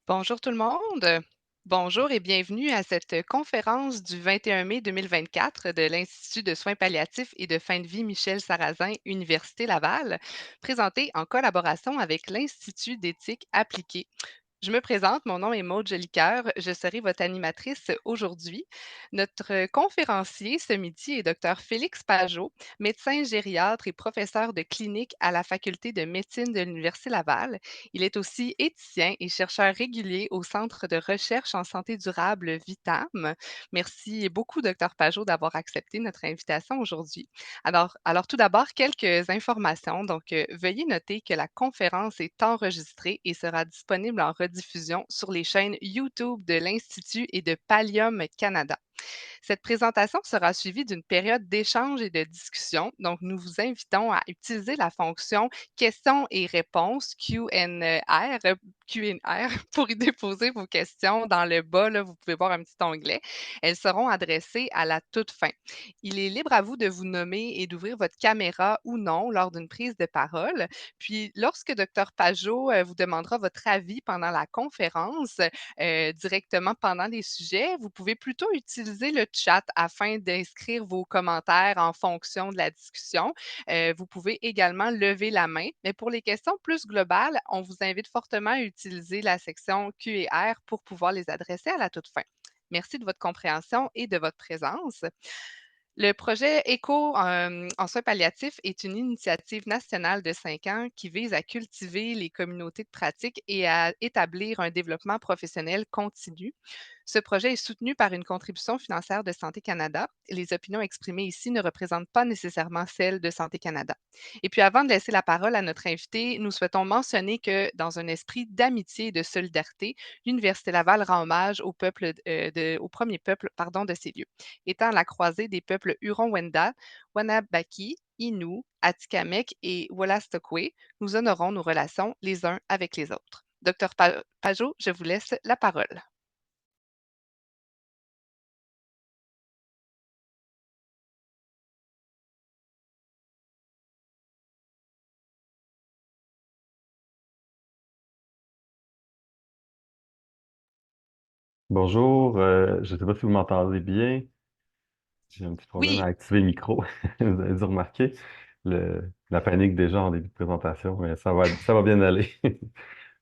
Bonjour tout le monde. Bonjour et bienvenue à cette conférence du 21 mai 2024 de l'Institut de soins palliatifs et de fin de vie Michel Sarrazin, Université Laval, présentée en collaboration avec l'Institut d'éthique appliquée. Je me présente, mon nom est Maude Jolicoeur, je serai votre animatrice aujourd'hui. Notre conférencier ce midi est Dr Félix Pajot, médecin gériatre et professeur de clinique à la Faculté de médecine de l'Université Laval. Il est aussi éthicien et chercheur régulier au Centre de recherche en santé durable VITAM. Merci beaucoup, Dr Pajot, d'avoir accepté notre invitation aujourd'hui. Alors tout d'abord, quelques informations. Veuillez noter que la conférence est enregistrée et sera disponible en rediffusion sur les chaînes YouTube de l'Institut et de Pallium Canada. Cette présentation sera suivie d'une période d'échange et de discussion. Donc, nous vous invitons à utiliser la fonction questions et réponses Q&R pour y déposer vos questions. Dans le bas, là, vous pouvez voir un petit onglet. Elles seront adressées à la toute fin. Il est libre à vous de vous nommer et d'ouvrir votre caméra ou non lors d'une prise de parole. Puis, lorsque Dr Pajot vous demandera votre avis pendant la conférence, directement pendant les sujets, vous pouvez plutôt utiliser le chat afin d'inscrire vos commentaires en fonction de la discussion. Vous pouvez également lever la main, mais pour les questions plus globales, on vous invite fortement à utiliser la section Q&R pour pouvoir les adresser à la toute fin. Merci de votre compréhension et de votre présence. Le projet ECHO en soins palliatifs est une initiative nationale de 5 ans qui vise à cultiver les communautés de pratique et à établir un développement professionnel continu. Ce projet est soutenu par une contribution financière de Santé Canada. Les opinions exprimées ici ne représentent pas nécessairement celles de Santé Canada. Et puis avant de laisser la parole à notre invité, nous souhaitons mentionner que dans un esprit d'amitié et de solidarité, l'Université Laval rend hommage au premier peuple de ces lieux étant la croisée des peuples Huron-Wendat, Wanabaki, Innu, Atikamekw et Wolastoqey, nous honorons nos relations les uns avec les autres. Docteur Pajot, je vous laisse la parole. Bonjour, je ne sais pas si vous m'entendez bien. J'ai un petit problème à Oui, activer le micro. Vous avez dû remarquer la panique déjà en début de présentation, mais ça va bien aller.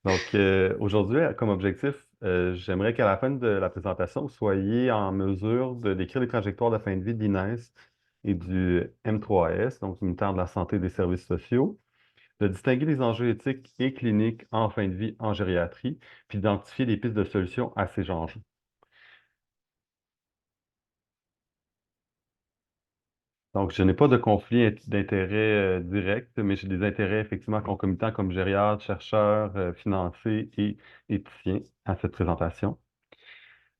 Donc, aujourd'hui, comme objectif, j'aimerais qu'à la fin de la présentation, vous soyez en mesure de décrire les trajectoires de fin de vie de l'INES et du M3S, donc ministère de la Santé et des Services sociaux, de distinguer les enjeux éthiques et cliniques en fin de vie en gériatrie, puis d'identifier les pistes de solutions à ces enjeux. Donc, je n'ai pas de conflit d'intérêt direct, mais j'ai des intérêts effectivement concomitants comme gériatre, chercheur, financier et éthicien à cette présentation.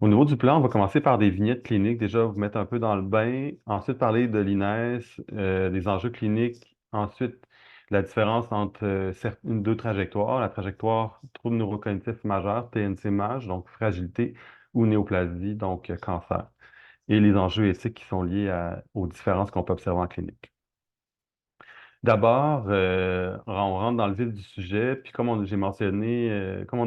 Au niveau du plan, on va commencer par des vignettes cliniques, déjà vous mettre un peu dans le bain, ensuite parler de l'INES, des enjeux cliniques, ensuite la différence entre deux trajectoires, la trajectoire trouble neurocognitif majeur, TNC-MAJ, donc fragilité, ou néoplasie, donc cancer et les enjeux éthiques qui sont liés aux différences qu'on peut observer en clinique. D'abord, on rentre dans le vif du sujet, puis comme on a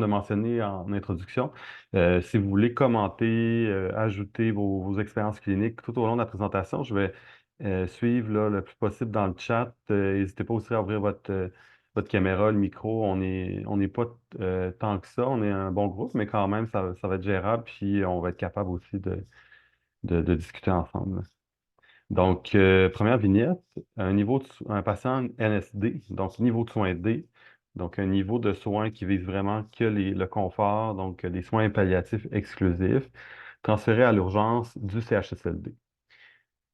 mentionné en introduction, si vous voulez commenter, ajouter vos expériences cliniques tout au long de la présentation, je vais suivre là, le plus possible dans le chat. N'hésitez pas aussi à ouvrir votre caméra, le micro. On n'est pas tant que ça, on est un bon groupe, mais quand même, ça va être gérable, puis on va être capable aussi de discuter ensemble. Donc, première vignette, un patient NSD, donc niveau de soins D, donc un niveau de soins qui vise vraiment que le confort, donc des soins palliatifs exclusifs, transférés à l'urgence du CHSLD.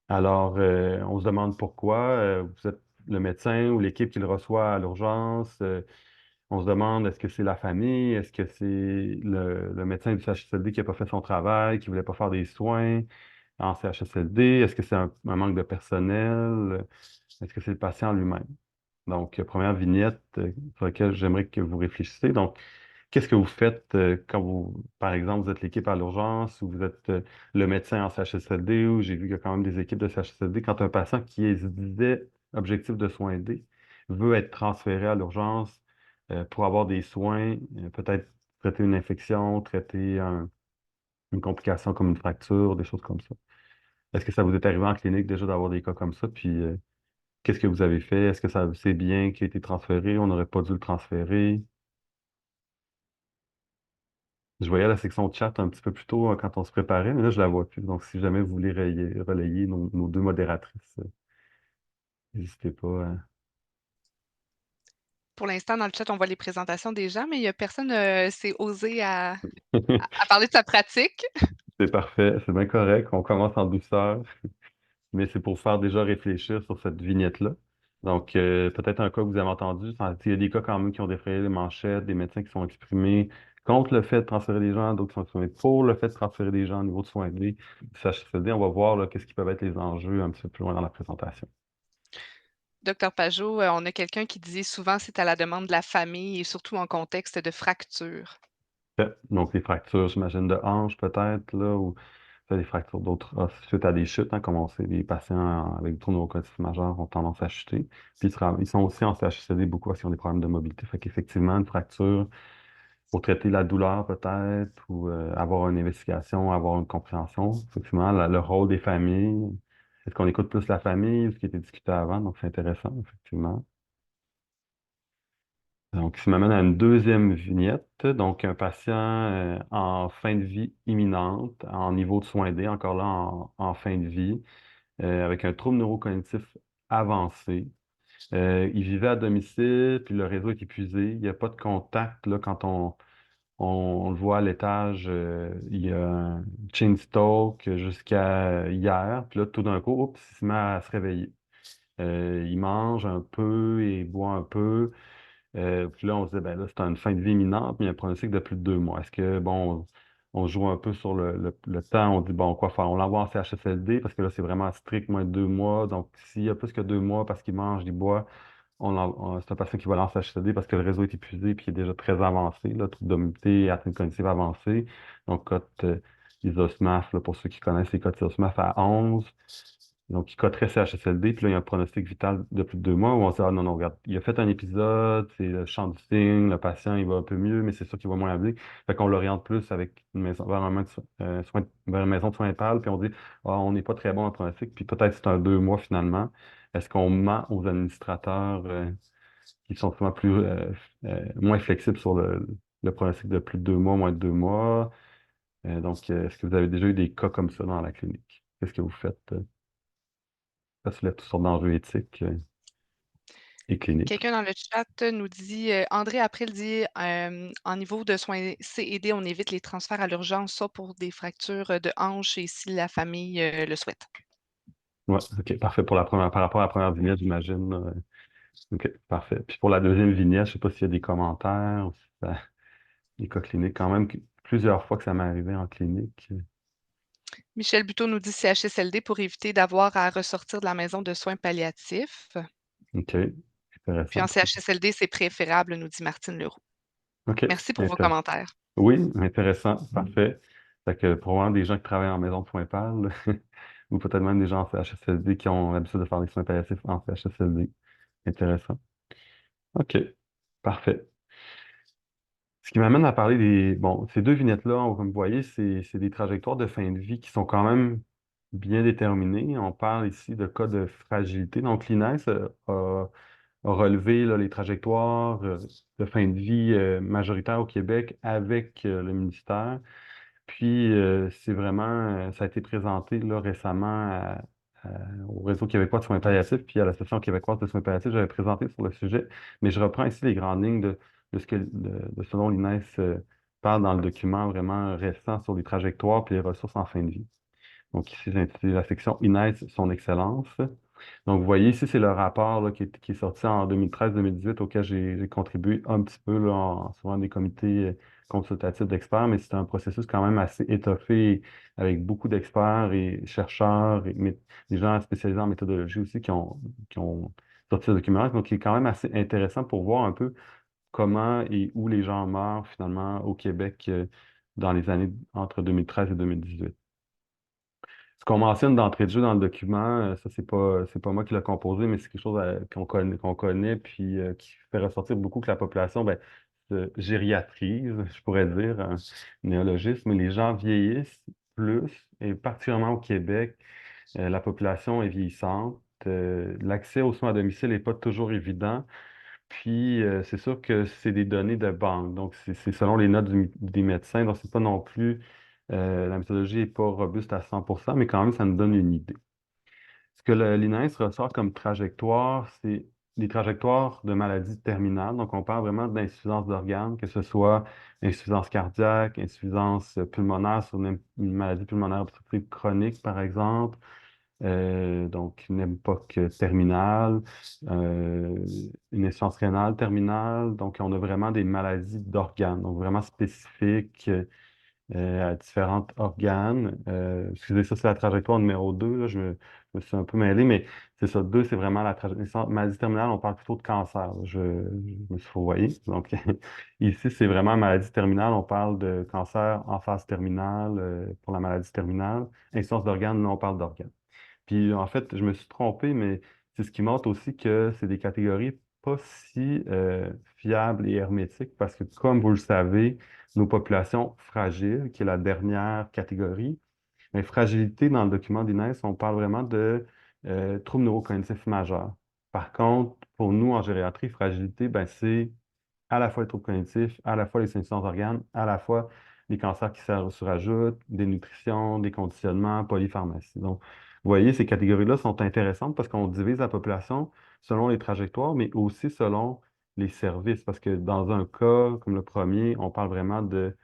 Alors, on se demande pourquoi. Vous êtes le médecin ou l'équipe qui le reçoit à l'urgence. On se demande est-ce que c'est la famille, est-ce que c'est le médecin du CHSLD qui n'a pas fait son travail, qui ne voulait pas faire des soins en CHSLD? Est-ce que c'est un manque de personnel? Est-ce que c'est le patient lui-même? Donc, première vignette sur laquelle j'aimerais que vous réfléchissiez. Donc, qu'est-ce que vous faites quand par exemple, vous êtes l'équipe à l'urgence ou vous êtes le médecin en CHSLD ou j'ai vu qu'il y a quand même des équipes de CHSLD, quand un patient qui se disait objectif de soins aidés veut être transféré à l'urgence pour avoir des soins, peut-être traiter une infection, traiter une complication comme une fracture, des choses comme ça. Est-ce que ça vous est arrivé en clinique déjà d'avoir des cas comme ça? Puis qu'est-ce que vous avez fait? Est-ce que ça c'est bien qui a été transféré? On n'aurait pas dû le transférer? Je voyais la section de chat un petit peu plus tôt quand on se préparait, mais là, je la vois plus. Donc, si jamais vous voulez relayer nos deux modératrices, n'hésitez pas. Pour l'instant, dans le chat, on voit les présentations des gens, mais il y a personne s'est osé à parler de sa pratique. C'est parfait, c'est bien correct. On commence en douceur, mais c'est pour faire déjà réfléchir sur cette vignette-là. Donc, peut-être un cas que vous avez entendu, il y a des cas quand même qui ont défrayé les manchettes, des médecins qui sont exprimés contre le fait de transférer des gens, d'autres qui sont exprimés pour le fait de transférer des gens au niveau de soins aidés, du CHSLD. On va voir là, qu'est-ce qui peuvent être les enjeux un petit peu plus loin dans la présentation. Docteur Pajot, on a quelqu'un qui disait souvent c'est à la demande de la famille et surtout en contexte de fracture. Donc, les fractures, j'imagine, de hanche peut-être, là, ou des fractures d'autres os suite à des chutes, hein, comme on sait, les patients avec des troubles neurocognitifs majeurs ont tendance à chuter. Puis ils sont aussi en CHSLD beaucoup parce qu'ils ont des problèmes de mobilité. Fait qu'effectivement, une fracture, pour traiter la douleur peut-être, ou avoir une investigation, avoir une compréhension. Effectivement, le rôle des familles, est-ce qu'on écoute plus la famille ou ce qui a été discuté avant? Donc, c'est intéressant, effectivement. Donc, ça m'amène à une deuxième vignette. Donc, un patient en fin de vie imminente, en niveau de soins aidés, encore là en fin de vie, avec un trouble neurocognitif avancé. Il vivait à domicile, puis le réseau est épuisé. Il n'y a pas de contact là, quand on le voit à l'étage. Il y a un chain stroke jusqu'à hier. Puis là, tout d'un coup, oups, il se met à se réveiller. Il mange un peu et boit un peu. Puis là, on se dit, ben là, c'est une fin de vie imminente, mais il y a un pronostic de plus de 2 mois. Est-ce que, bon, on joue un peu sur le temps, on dit, bon, quoi faire? On l'envoie en CHSLD parce que là, c'est vraiment strict, moins de 2 mois. Donc, s'il y a plus que 2 mois parce qu'il mange, il boit, c'est un patient qui va aller en CHSLD parce que le réseau est épuisé puis il est déjà très avancé, là, trouble de mobilité, atteinte cognitive avancée. Donc, cote ISOSMAF, là, pour ceux qui connaissent les cotes ISOSMAF à 11. Donc, il coterait CHSLD, puis là, il y a un pronostic vital de plus de 2 mois où on se dit, ah non, non, regarde, il a fait un épisode, c'est le champ du signe, le patient, il va un peu mieux, mais c'est sûr qu'il va moins bien. Fait qu'on l'oriente plus avec une maison, vers, vers une maison de soins EHPAD, puis on dit, ah, on n'est pas très bon en pronostic, puis peut-être c'est un 2 mois finalement. Est-ce qu'on ment aux administrateurs qui sont souvent moins flexibles sur le pronostic de plus de 2 mois, moins de 2 mois? Donc, est-ce que vous avez déjà eu des cas comme ça dans la clinique? Qu'est-ce que vous faites? Ça soulève toutes sortes d'enjeux éthiques et cliniques. Quelqu'un dans le chat nous dit, André April dit, en niveau de soins CED, on évite les transferts à l'urgence, ça pour des fractures de hanche et si la famille le souhaite. Ouais, OK, parfait. Pour la première, par rapport à la première vignette, j'imagine. OK, parfait. Puis pour la deuxième vignette, je ne sais pas s'il y a des commentaires ou si des cas cliniques. Quand même, plusieurs fois que ça m'est arrivé en clinique. Michel Buteau nous dit CHSLD pour éviter d'avoir à ressortir de la maison de soins palliatifs. OK, Puis intéressant. en CHSLD, c'est préférable, nous dit Martine Leroux. OK, Merci pour vos intéressant. commentaires. Oui, intéressant, parfait. Fait que probablement des gens qui travaillent en maison de soins pâles ou peut-être même des gens en CHSLD qui ont l'habitude de faire des soins palliatifs en CHSLD. Intéressant. OK, parfait. Ce qui m'amène à parler des... Bon, ces deux vignettes-là, comme vous voyez, c'est des trajectoires de fin de vie qui sont quand même bien déterminées. On parle ici de cas de fragilité. Donc, l'INES a relevé là, les trajectoires de fin de vie majoritaires au Québec avec le ministère. Puis, c'est vraiment... ça a été présenté là, récemment au Réseau québécois de soins palliatifs, puis à l'Association québécoise de soins palliatifs, j'avais présenté sur le sujet, mais je reprends ici les grandes lignes de ce dont l'INES parle dans le document vraiment récent sur les trajectoires puis les ressources en fin de vie. Donc ici, j'ai intitulé la section INES, son excellence. Donc vous voyez ici, c'est le rapport là, qui est sorti en 2013-2018 auquel j'ai contribué un petit peu là, en suivant des comités consultatifs d'experts, mais c'est un processus quand même assez étoffé avec beaucoup d'experts et chercheurs et des gens spécialisés en méthodologie aussi qui ont sorti ce document. Donc il est quand même assez intéressant pour voir un peu comment et où les gens meurent finalement au Québec dans les années entre 2013 et 2018. Ce qu'on mentionne d'entrée de jeu dans le document, ça, c'est pas moi qui l'ai composé, mais c'est quelque chose qu'on connaît, puis qui fait ressortir beaucoup que la population, ben, gériatrise, je pourrais dire, un néologisme, mais les gens vieillissent plus, et particulièrement au Québec, la population est vieillissante. L'accès aux soins à domicile n'est pas toujours évident. Puis, c'est sûr que c'est des données de banque. Donc, c'est selon les notes des médecins. Donc, c'est pas non plus, la méthodologie n'est pas robuste à 100%, mais quand même, ça nous donne une idée. Ce que l'INES ressort comme trajectoire, c'est des trajectoires de maladies terminales. Donc, on parle vraiment d'insuffisance d'organes, que ce soit insuffisance cardiaque, insuffisance pulmonaire sur une maladie pulmonaire obstructive chronique, par exemple. Donc, une époque terminale, euh, une insuffisance rénale terminale. Donc, on a vraiment des maladies d'organes, donc vraiment spécifiques à différents organes. Excusez, ça, c'est la trajectoire numéro 2. Là, je me suis un peu mêlé, mais c'est ça. 2, c'est vraiment la trajectoire. Maladie terminale, on parle plutôt de cancer. Là. Je me suis fourvoyé. Donc, ici, c'est vraiment maladie terminale. On parle de cancer en phase terminale pour la maladie terminale. Insuffisance d'organes, là, on parle d'organes. Puis en fait, je me suis trompé, mais c'est ce qui montre aussi que c'est des catégories pas si fiables et hermétiques parce que, comme vous le savez, nos populations fragiles, qui est la dernière catégorie, mais fragilité dans le document d'INES, on parle vraiment de troubles neurocognitifs majeurs. Par contre, pour nous en gériatrie, fragilité, ben, c'est à la fois les troubles cognitifs, à la fois les insuffisances d'organes, à la fois les cancers qui se rajoutent, des nutritions, des conditionnements, polypharmacie. Donc, vous voyez, ces catégories-là sont intéressantes parce qu'on divise la population selon les trajectoires, mais aussi selon les services. Parce que dans un cas comme le premier, on parle vraiment de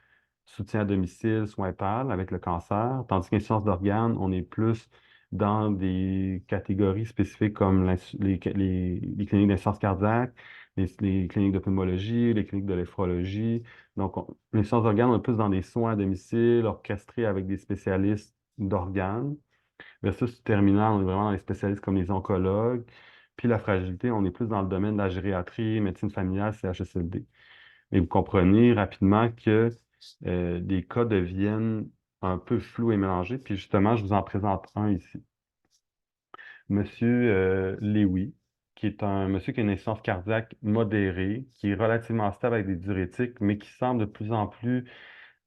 soutien à domicile, soins PAL avec le cancer, tandis qu'insuffisance d'organes, on est plus dans des catégories spécifiques comme les cliniques d'insuffisance cardiaque, les cliniques de pneumologie, les cliniques de néphrologie. Donc, l'insuffisance d'organes, on est plus dans des soins à domicile, orchestrés avec des spécialistes d'organes. Versus terminal, on est vraiment dans les spécialistes comme les oncologues. Puis la fragilité, on est plus dans le domaine de la gériatrie, médecine familiale, CHSLD. Mais vous comprenez rapidement que les cas deviennent un peu flous et mélangés. Puis justement, je vous en présente un ici. Monsieur Lewy, qui est un monsieur qui a une insuffisance cardiaque modérée, qui est relativement stable avec des diurétiques, mais qui semble de plus en plus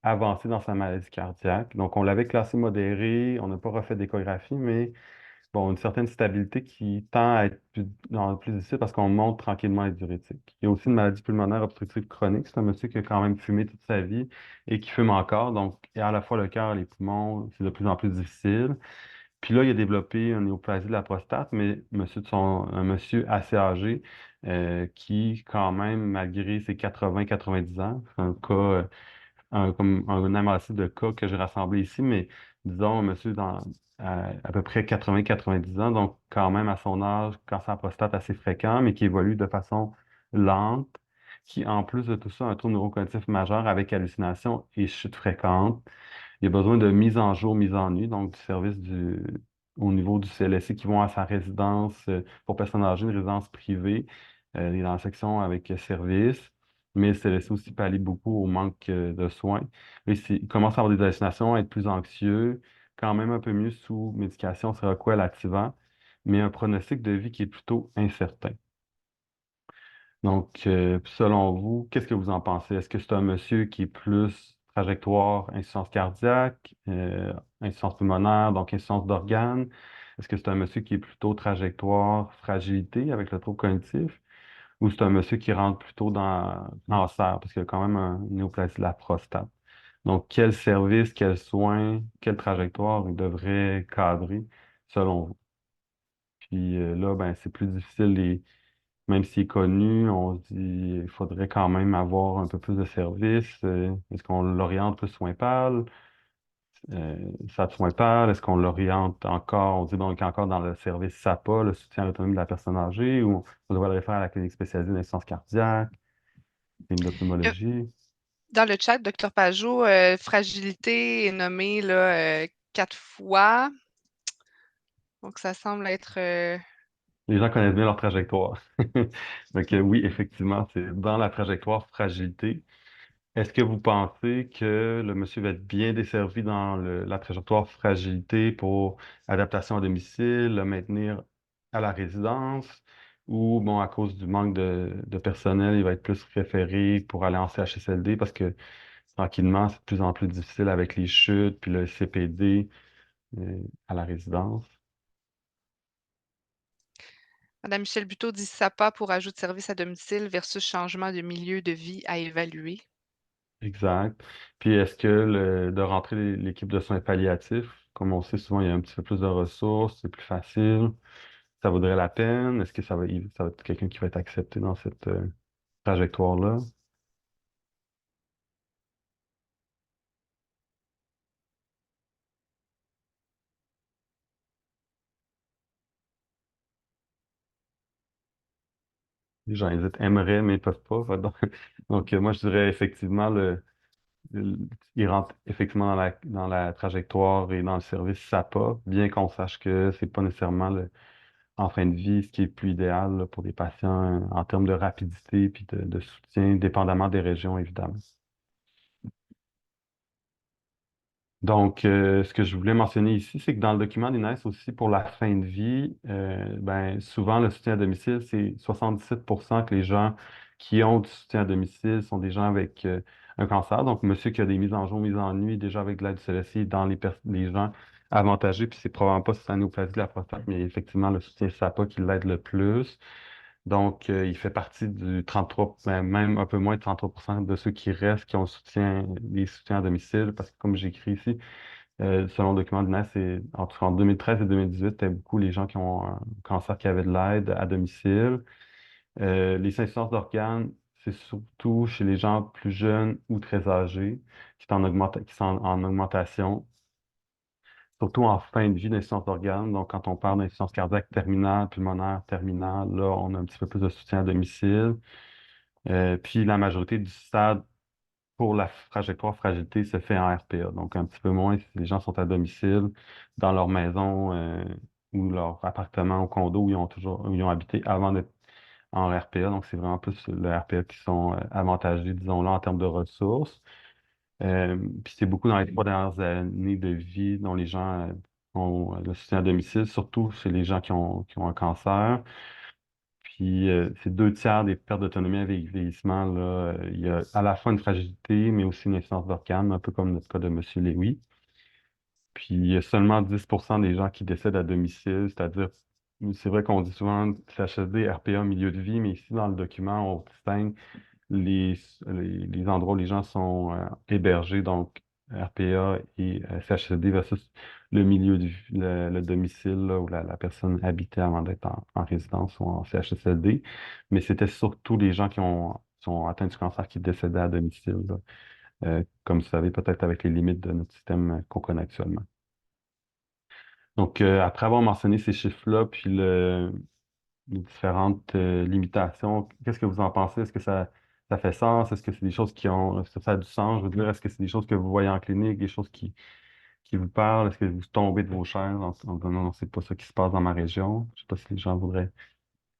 avancé dans sa maladie cardiaque. Donc, on l'avait classé modéré, on n'a pas refait d'échographie, mais bon, une certaine stabilité qui tend à être plus difficile parce qu'on monte tranquillement les diurétiques. Il y a aussi une maladie pulmonaire obstructive chronique. C'est un monsieur qui a quand même fumé toute sa vie et qui fume encore. Donc, et à la fois le cœur et les poumons, c'est de plus en plus difficile. Puis là, il a développé une néoplasie de la prostate, mais un monsieur assez âgé qui, quand même, malgré ses 80-90 ans, c'est un cas comme un amassé de cas que j'ai rassemblé ici, mais disons, un monsieur à peu près 80-90 ans, donc quand même à son âge, cancer de prostate assez fréquent, mais qui évolue de façon lente, qui en plus de tout ça, a un trouble neurocognitif majeur avec hallucination et chute fréquente. Il y a besoin de mise en jour, mise en nuit, donc du service au niveau du CLSC qui vont à sa résidence pour personnes âgées, une résidence privée. Il est dans la section avec service, mais le CLSC aussi pallie beaucoup au manque de soins. Et il commence à avoir des hallucinations, à être plus anxieux, quand même un peu mieux sous médication Seroquel activant, mais un pronostic de vie qui est plutôt incertain. Donc, selon vous, qu'est-ce que vous en pensez? Est-ce que c'est un monsieur qui est plus trajectoire insuffisance cardiaque, insuffisance pulmonaire, donc insuffisance d'organes? Est-ce que c'est un monsieur qui est plutôt trajectoire fragilité avec le trouble cognitif? Ou c'est un monsieur qui rentre plutôt dans cancer, parce qu'il y a quand même une néoplasie de la prostate? Donc, quel service, quels soins, quelle trajectoire il devrait cadrer selon vous? Puis là, ben, c'est plus difficile même s'il est connu, on se dit il faudrait quand même avoir un peu plus de services. Est-ce qu'on l'oriente plus soins pâles, ça de soins pâles? Est-ce qu'on l'oriente encore, on dit donc encore dans le service SAPA, le soutien à l'autonomie de la personne âgée, ou on devrait le référer à la clinique spécialisée d'insuffisance cardiaque, clinique de Euh, pneumologie? Dans le chat, Dr Pajot, fragilité est nommée là, 4 fois. Donc, ça semble être. Les gens connaissent bien leur trajectoire. Donc oui, effectivement, c'est dans la trajectoire fragilité. Est-ce que vous pensez que le monsieur va être bien desservi dans la trajectoire fragilité pour adaptation à domicile, le maintenir à la résidence, ou bon, à cause du manque de personnel, il va être plus référé pour aller en CHSLD parce que tranquillement, c'est de plus en plus difficile avec les chutes, puis le CPD à la résidence. Madame Michel Buteau dit SAPA pour ajout de service à domicile versus changement de milieu de vie à évaluer. Exact. Puis est-ce que de rentrer l'équipe de soins palliatifs, comme on sait souvent, il y a un petit peu plus de ressources, c'est plus facile, ça vaudrait la peine? Est-ce que ça va être quelqu'un qui va être accepté dans cette trajectoire-là? Les gens hésitent, aimeraient, mais ne peuvent pas. Donc, moi, je dirais effectivement, il rentre effectivement dans la trajectoire et dans le service SAPA, bien qu'on sache que c'est pas nécessairement en fin de vie ce qui est plus idéal là, pour les patients en termes de rapidité puis de soutien, dépendamment des régions, évidemment. Donc, ce que je voulais mentionner ici, c'est que dans le document d'INES aussi, pour la fin de vie, ben, souvent, le soutien à domicile, c'est 77% que les gens qui ont du soutien à domicile sont des gens avec un cancer. Donc, monsieur qui a des mises en jour, mises en nuit, déjà avec de l'aide du CLSC dans les gens avantagés, puis c'est probablement pas sa néoplasie de la prostate, mais effectivement, le soutien SAPA qui l'aide le plus. Donc, il fait partie du 33, ben, même un peu moins de 33% de ceux qui restent, qui ont des soutiens à domicile, parce que comme j'écris ici, selon le document de l'INES, entre 2013 et 2018, c'était beaucoup les gens qui ont un cancer qui avaient de l'aide à domicile. Les insuffisance d'organes, c'est surtout chez les gens plus jeunes ou très âgés qui sont en augmentation, surtout en fin de vie d'insuffisance d'organes. Donc, quand on parle d'insuffisance cardiaque terminale, pulmonaire terminale, là, on a un petit peu plus de soutien à domicile. Puis la majorité du stade pour la trajectoire fragilité se fait en RPA. Donc, un petit peu moins si les gens sont à domicile, dans leur maison ou leur appartement ou condo où ils ont habité avant d'être en RPA. Donc, c'est vraiment plus le RPA qui sont avantagés, disons-là, en termes de ressources. Puis c'est beaucoup dans les 3 dernières années de vie dont les gens ont le soutien à domicile, surtout chez les gens qui ont un cancer. Puis c'est 2 tiers des pertes d'autonomie avec le vieillissement. Là, il y a à la fois une fragilité, mais aussi une insuffisance d'organes, un peu comme notre cas de M. Léwy. Puis il y a seulement 10% des gens qui décèdent à domicile, c'est-à-dire, c'est vrai qu'on dit souvent CHSD, RPA, milieu de vie, mais ici dans le document, on distingue les endroits où les gens sont hébergés, donc RPA et CHSLD versus le milieu le domicile là, où la personne habitait avant d'être en résidence ou en CHSLD. Mais c'était surtout les gens qui ont atteint du cancer qui décédaient à domicile, là. Comme vous savez, peut-être avec les limites de notre système qu'on connaît actuellement. Donc, après avoir mentionné ces chiffres-là, puis les différentes limitations. Qu'est-ce que vous en pensez? Est-ce que ça fait sens? Est-ce que c'est des choses est-ce que ça a du sens? Je veux dire, est-ce que c'est des choses que vous voyez en clinique, des choses qui vous parlent? Est-ce que vous tombez de vos chaises en disant non, c'est pas ça qui se passe dans ma région? Je sais pas si les gens voudraient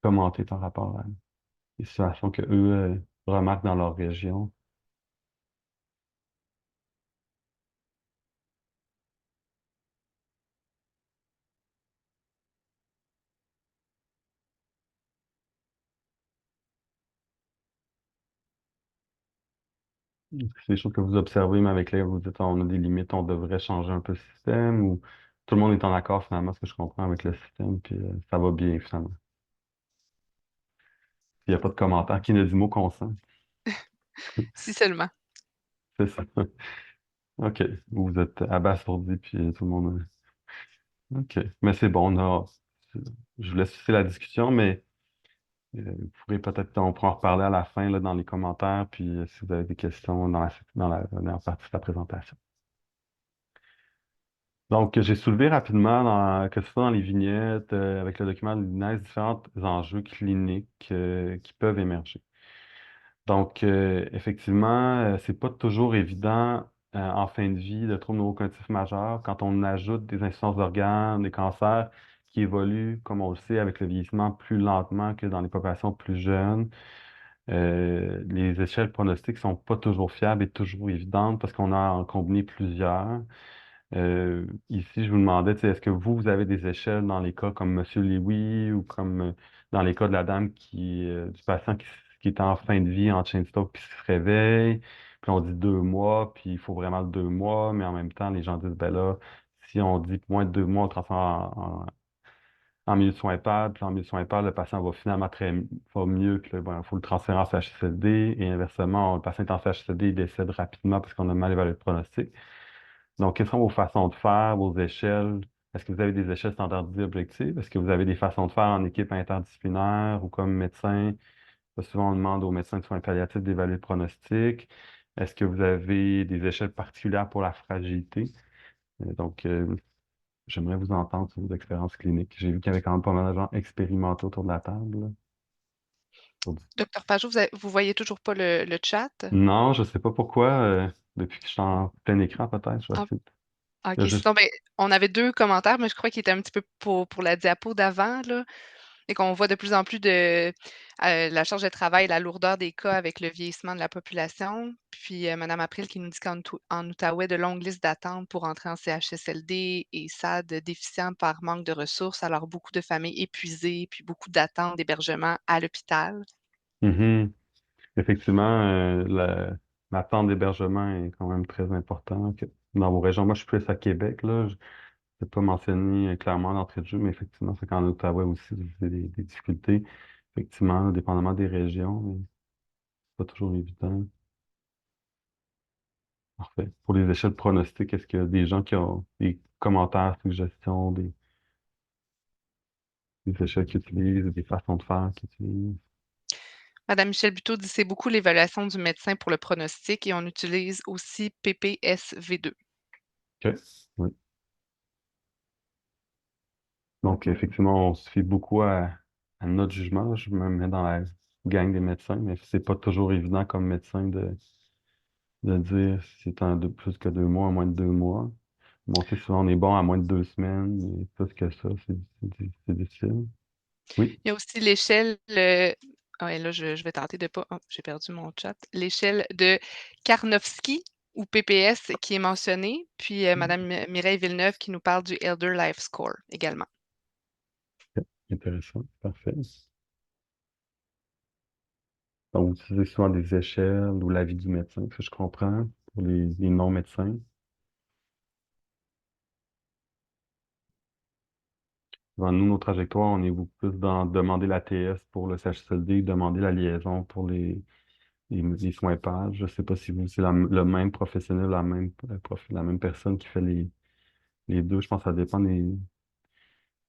commenter par rapport à les situations que eux remarquent dans leur région. Est-ce que c'est des choses que vous observez, mais avec lesquelles vous dites on a des limites, on devrait changer un peu le système ou tout le monde est en accord finalement, ce que je comprends avec le système, puis ça va bien finalement. Il n'y a pas de commentaire. Qui ne dit mot consent. Si seulement. C'est ça. OK. Vous êtes abasourdi, puis tout le monde. OK. Mais c'est bon, je vous laisse laisser la discussion, mais vous pourrez peut-être, on pourra en reparler à la fin, là, dans les commentaires, puis si vous avez des questions dans la dernière partie de la présentation. Donc, j'ai soulevé rapidement, que ce soit dans les vignettes, avec le document de l'INES, différents enjeux cliniques qui peuvent émerger. Donc, effectivement, c'est pas toujours évident en fin de vie de troubles neurocognitifs majeurs quand on ajoute des insuffisances d'organes, des cancers qui évoluent, comme on le sait, avec le vieillissement plus lentement que dans les populations plus jeunes. Les échelles pronostiques sont pas toujours fiables et toujours évidentes parce qu'on a en combiné plusieurs. Ici, je vous demandais, tu sais, est-ce que vous avez des échelles dans les cas comme Monsieur Lewy ou comme dans les cas de la dame du patient qui est en fin de vie en chain stop puis se réveille, puis on dit 2 mois, puis il faut vraiment 2 mois, mais en même temps, les gens disent, ben là, si on dit moins de 2 mois, on le transforme en milieu de soins EHPAD, puis en milieu de soins EHPAD, le patient va finalement va mieux, puis là, bon, il faut le transférer en CHSLD, et inversement, le patient est en CHSLD, il décède rapidement parce qu'on a mal évalué le pronostic. Donc, quelles sont vos façons de faire, vos échelles? Est-ce que vous avez des échelles standardisées objectives? Est-ce que vous avez des façons de faire en équipe interdisciplinaire ou comme médecin? Souvent, on demande aux médecins de soins palliatifs d'évaluer le pronostic. Est-ce que vous avez des échelles particulières pour la fragilité? Donc, j'aimerais vous entendre sur vos expériences cliniques. J'ai vu qu'il y avait quand même pas mal de gens expérimentés autour de la table, là. Docteur Pajot, vous voyez toujours pas le chat? Non, je sais pas pourquoi. Depuis que je suis en plein écran, peut-être, je vais Ah, essayer. Il y OK. a juste. Sinon, ben, on avait 2 commentaires, mais je crois qu'ils étaient un petit peu pour la diapo d'avant, là. Et qu'on voit de plus en plus la charge de travail, la lourdeur des cas avec le vieillissement de la population. Puis, madame April qui nous dit qu'en Outaouais, de longues listes d'attente pour entrer en CHSLD et SAD déficients par manque de ressources, alors beaucoup de familles épuisées, puis beaucoup d'attentes d'hébergement à l'hôpital. Mhm. Effectivement, l'attente d'hébergement est quand même très importante dans vos régions. Moi, je suis plus à Québec, là. Je ne pas mentionné clairement d'entrée de jeu, mais effectivement, c'est qu'en Ottawa aussi, vous avez des difficultés. Effectivement, dépendamment des régions, mais c'est pas toujours évident. Parfait. Pour les échelles pronostiques, est-ce qu'il y a des gens qui ont des commentaires, suggestions, des échelles qu'ils utilisent, des façons de faire qu'ils utilisent? Madame Michel Buteau dit: «C'est beaucoup l'évaluation du médecin pour le pronostic et on utilise aussi PPSV2». OK. Oui. Donc, effectivement, on se fie beaucoup à notre jugement. Je me mets dans la gang des médecins, mais c'est pas toujours évident comme médecin de dire si c'est de plus que 2 mois, à moins de 2 mois. Bon, tu sais, souvent, on est bon à moins de 2 semaines, mais plus que ça, c'est difficile. Oui. Il y a aussi l'échelle, ah et là, je vais tenter de pas j'ai perdu mon chat. L'échelle de Karnofsky ou PPS qui est mentionnée, puis, madame Mireille Villeneuve qui nous parle du Elder Life Score également. OK. Intéressant. Parfait. Donc, vous utilisez souvent des échelles ou l'avis du médecin, que je comprends, pour les non-médecins. Dans nous, nos trajectoires, on est beaucoup plus dans demander la TS pour le CHSLD, demander la liaison pour les soins pages. Je ne sais pas si vous, c'est le même professionnel, la même personne qui fait les deux. Je pense que ça dépend des.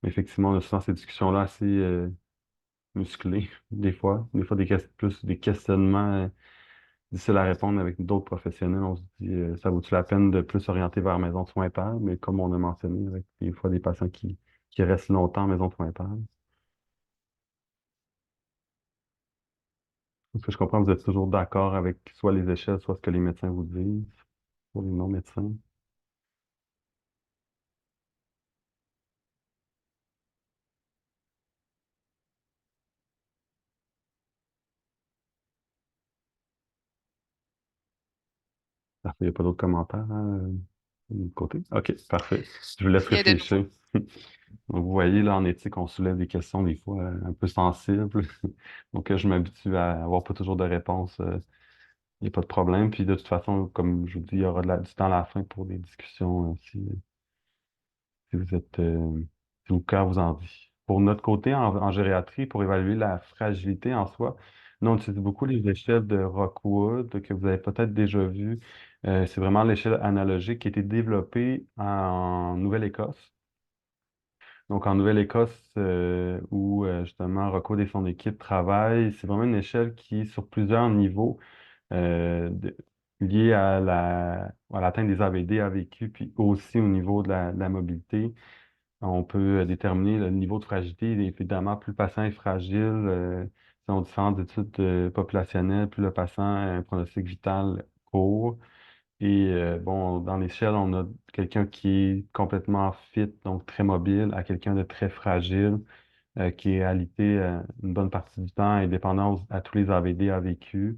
Mais effectivement, on a souvent ces discussions-là assez musclées, des fois. Des fois, plus des questionnements difficiles à répondre avec d'autres professionnels. On se dit, ça vaut-tu la peine de plus orienter vers maison de soins pages? Mais comme on a mentionné, avec des fois des patients qui restent longtemps en maison de soins pages. Parce que je comprends, vous êtes toujours d'accord avec soit les échelles, soit ce que les médecins vous disent pour les non-médecins. Parfait. Il n'y a pas d'autres commentaires, hein, de notre côté? OK, parfait. Je vous laisse Rien de nouveau. réfléchir. Donc, vous voyez, là, en éthique, on soulève des questions des fois un peu sensibles. Donc, je m'habitue à avoir pas toujours de réponse. Il n'y a pas de problème. Puis, de toute façon, comme je vous dis, il y aura du temps à la fin pour des discussions si vous êtes, si le cœur vous en dit. Pour notre côté, en gériatrie, pour évaluer la fragilité en soi, nous, on utilise beaucoup les échelles de Rockwood que vous avez peut-être déjà vues. C'est vraiment l'échelle analogique qui a été développée en Nouvelle-Écosse. Donc, en Nouvelle-Écosse, où justement Rockwood et son équipe travaillent, c'est vraiment une échelle qui, sur plusieurs niveaux, euh, de- liés à l'atteinte des AVD, AVQ, puis aussi au niveau de la mobilité. On peut déterminer le niveau de fragilité. Évidemment, plus le patient est fragile, selon différentes études populationnelles, plus le patient a un pronostic vital court. Et bon, dans l'échelle, on a quelqu'un qui est complètement fit, donc très mobile, à quelqu'un de très fragile, qui est alité une bonne partie du temps, indépendant à tous les AVD, AVQ,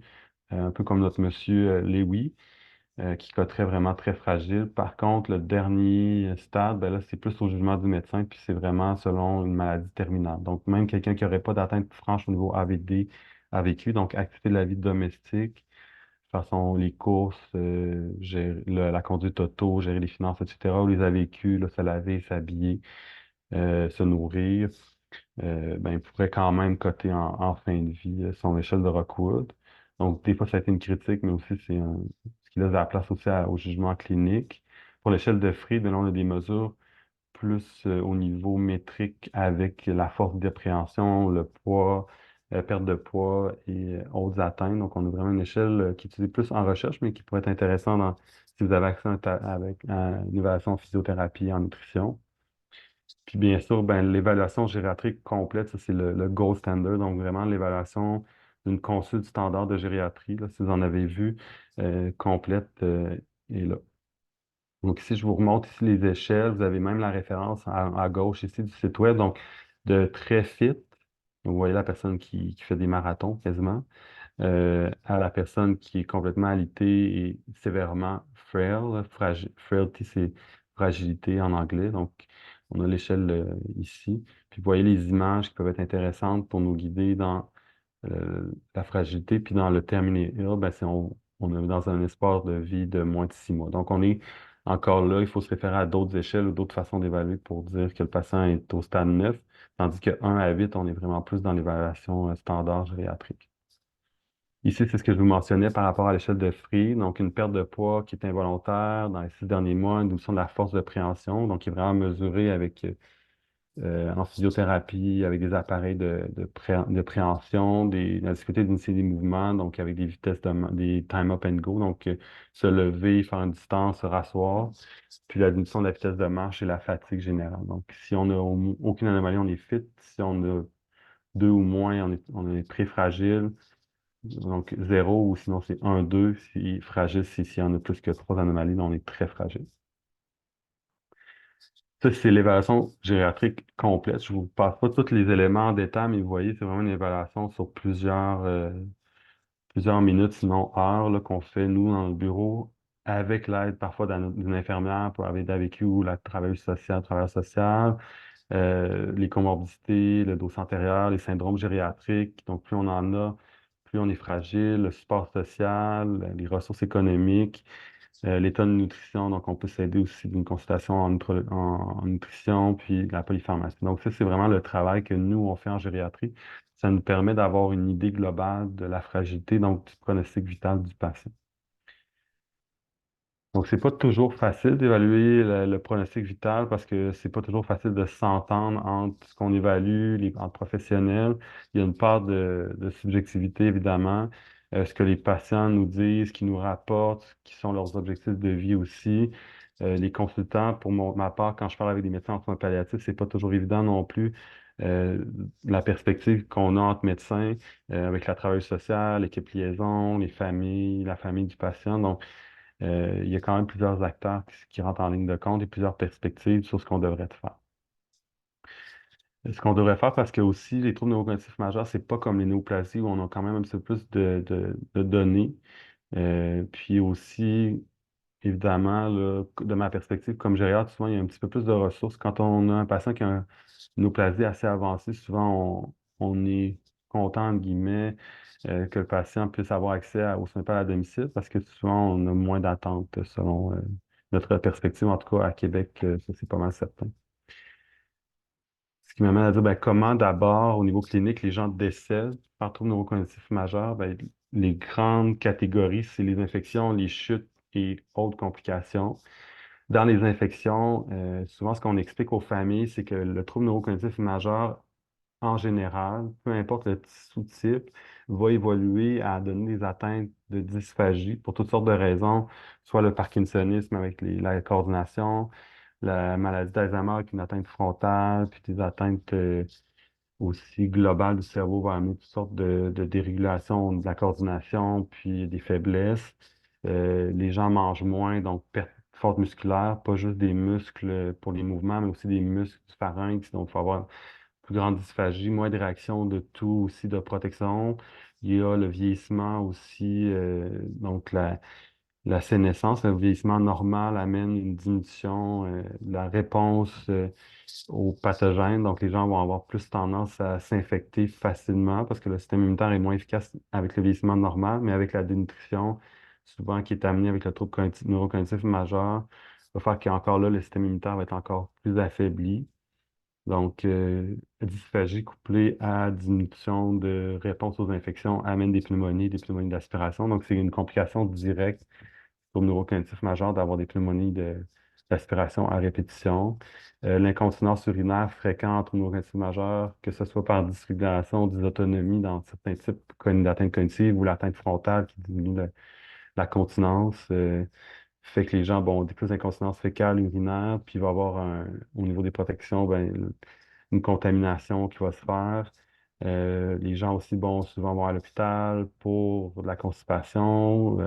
un peu comme notre monsieur Lewy. qui coterait vraiment très fragile. Par contre, le dernier stade, ben là, c'est plus au jugement du médecin, puis c'est vraiment selon une maladie terminale. Donc, même quelqu'un qui n'aurait pas d'atteinte franche au niveau AVD a vécu, donc activité de la vie domestique, façon les courses, gérer la conduite auto, gérer les finances, etc., ou les a vécu, là, se laver, s'habiller, se nourrir, ben, il pourrait quand même coter en fin de vie son échelle de Rockwood. Donc, des fois, ça a été une critique, mais aussi ce qui laisse de la place aussi au jugement clinique. Pour l'échelle de Fried, ben là, on a des mesures plus au niveau métrique avec la force d'appréhension, le poids, perte de poids et autres atteintes. Donc, on a vraiment une échelle qui est utilisée plus en recherche, mais qui pourrait être intéressante si vous avez accès à une évaluation en physiothérapie et en nutrition. Puis bien sûr, ben, l'évaluation gériatrique complète, ça c'est le gold standard, donc vraiment l'évaluation d'une consulte standard de gériatrie, là, si vous en avez vu, complète, est là. Donc ici, je vous remonte ici les échelles, vous avez même la référence à gauche ici du site web, donc de très fit, vous voyez la personne qui fait des marathons quasiment, à la personne qui est complètement alitée et sévèrement frail. Frailty, c'est fragilité en anglais. Donc, on a l'échelle ici. Puis, vous voyez les images qui peuvent être intéressantes pour nous guider dans la fragilité. Puis, dans le terminé ill, ben, on est dans un espoir de vie de moins de 6 mois. Donc, on est encore là. Il faut se référer à d'autres échelles ou d'autres façons d'évaluer pour dire que le patient est au stade 9, tandis que 1 à 8, on est vraiment plus dans l'évaluation standard gériatrique. Ici, c'est ce que je vous mentionnais par rapport à l'échelle de Free, donc une perte de poids qui est involontaire dans les 6 derniers mois, une diminution de la force de préhension, donc qui est vraiment mesurée avec en physiothérapie, avec des appareils de préhension, la difficulté d'initier des mouvements, donc avec des vitesses des time up and go, donc se lever, faire une distance, se rasseoir, puis la diminution de la vitesse de marche et la fatigue générale. Donc, si on n'a aucune anomalie, on est fit. Si on a deux ou moins, on est très fragile. Donc, zéro ou sinon c'est un 2 si fragile, s'il y en a plus que trois anomalies, là, on est très fragile. Ça, c'est l'évaluation gériatrique complète. Je ne vous passe pas tous les éléments en détail, mais vous voyez, c'est vraiment une évaluation sur plusieurs minutes, sinon heures, là, qu'on fait, nous, dans le bureau, avec l'aide parfois d'une infirmière pour avoir vécu ou la travailleuse sociale, travailleur social, les comorbidités, le dos antérieur, les syndromes gériatriques. Donc, plus on en a, plus on est fragile, le support social, les ressources économiques, l'état de nutrition. Donc, on peut s'aider aussi d'une consultation en nutrition, puis de la polypharmacie. Donc, ça, c'est vraiment le travail que nous, on fait en gériatrie. Ça nous permet d'avoir une idée globale de la fragilité, donc du pronostic vital du patient. Donc, c'est pas toujours facile d'évaluer le pronostic vital parce que c'est pas toujours facile de s'entendre entre ce qu'on évalue, entre professionnels. Il y a une part de subjectivité, évidemment. Ce que les patients nous disent, ce qu'ils nous rapportent, ce qui sont leurs objectifs de vie aussi. Les consultants, pour ma part, quand je parle avec des médecins en soins palliatifs, c'est pas toujours évident non plus. Euh, la perspective qu'on a entre médecins, avec la travailleuse sociale, l'équipe liaison, les familles, la famille du patient. Donc, il y a quand même plusieurs acteurs qui rentrent en ligne de compte et plusieurs perspectives sur ce qu'on devrait faire. Ce qu'on devrait faire, parce que aussi, les troubles neurocognitifs majeurs, c'est pas comme les néoplasies où on a quand même un petit peu plus de données. Puis aussi, évidemment, là, de ma perspective, comme gériatre, souvent, il y a un petit peu plus de ressources. Quand on a un patient qui a une néoplasie assez avancée, souvent, on est content, entre guillemets, que le patient puisse avoir accès aux soins à domicile parce que souvent, on a moins d'attentes selon notre perspective. En tout cas, à Québec, ça, c'est pas mal certain. Ce qui m'amène à dire, ben, comment d'abord, au niveau clinique, les gens décèdent par troubles neurocognitifs majeurs. Ben, les grandes catégories, c'est les infections, les chutes et autres complications. Dans les infections, souvent, ce qu'on explique aux familles, c'est que le trouble neurocognitif majeur, en général, peu importe le sous-type, va évoluer à donner des atteintes de dysphagie pour toutes sortes de raisons, soit le parkinsonisme avec la coordination, la maladie d'Alzheimer avec une atteinte frontale, puis des atteintes aussi globales du cerveau va amener toutes sortes de dérégulation de la coordination, puis des faiblesses. Les gens mangent moins, donc perte forte musculaire, pas juste des muscles pour les mouvements, mais aussi des muscles du pharynx. Donc, il faut avoir plus grande dysphagie, moins de réaction de tout aussi de protection. Il y a le vieillissement aussi, donc la sénescence, le vieillissement normal amène une diminution de la réponse aux pathogènes. Donc, les gens vont avoir plus tendance à s'infecter facilement parce que le système immunitaire est moins efficace avec le vieillissement normal, mais avec la dénutrition, souvent qui est amenée avec le trouble neurocognitif majeur, va faire qu'encore là, le système immunitaire va être encore plus affaibli. Donc, dysphagie couplée à diminution de réponse aux infections amène des pneumonies d'aspiration. Donc, c'est une complication directe pour le neurocognitif majeur d'avoir des d'aspiration à répétition. L'incontinence urinaire fréquente au neurocognitif majeur, que ce soit par dysrégulation, dysautonomie dans certains types d'atteinte cognitive ou l'atteinte frontale qui diminue la continence, fait que les gens ont des plus d'incontinence fécale, urinaire, puis il va y avoir au niveau des protections, ben, une contamination qui va se faire. Les gens aussi, souvent vont à l'hôpital pour de la constipation.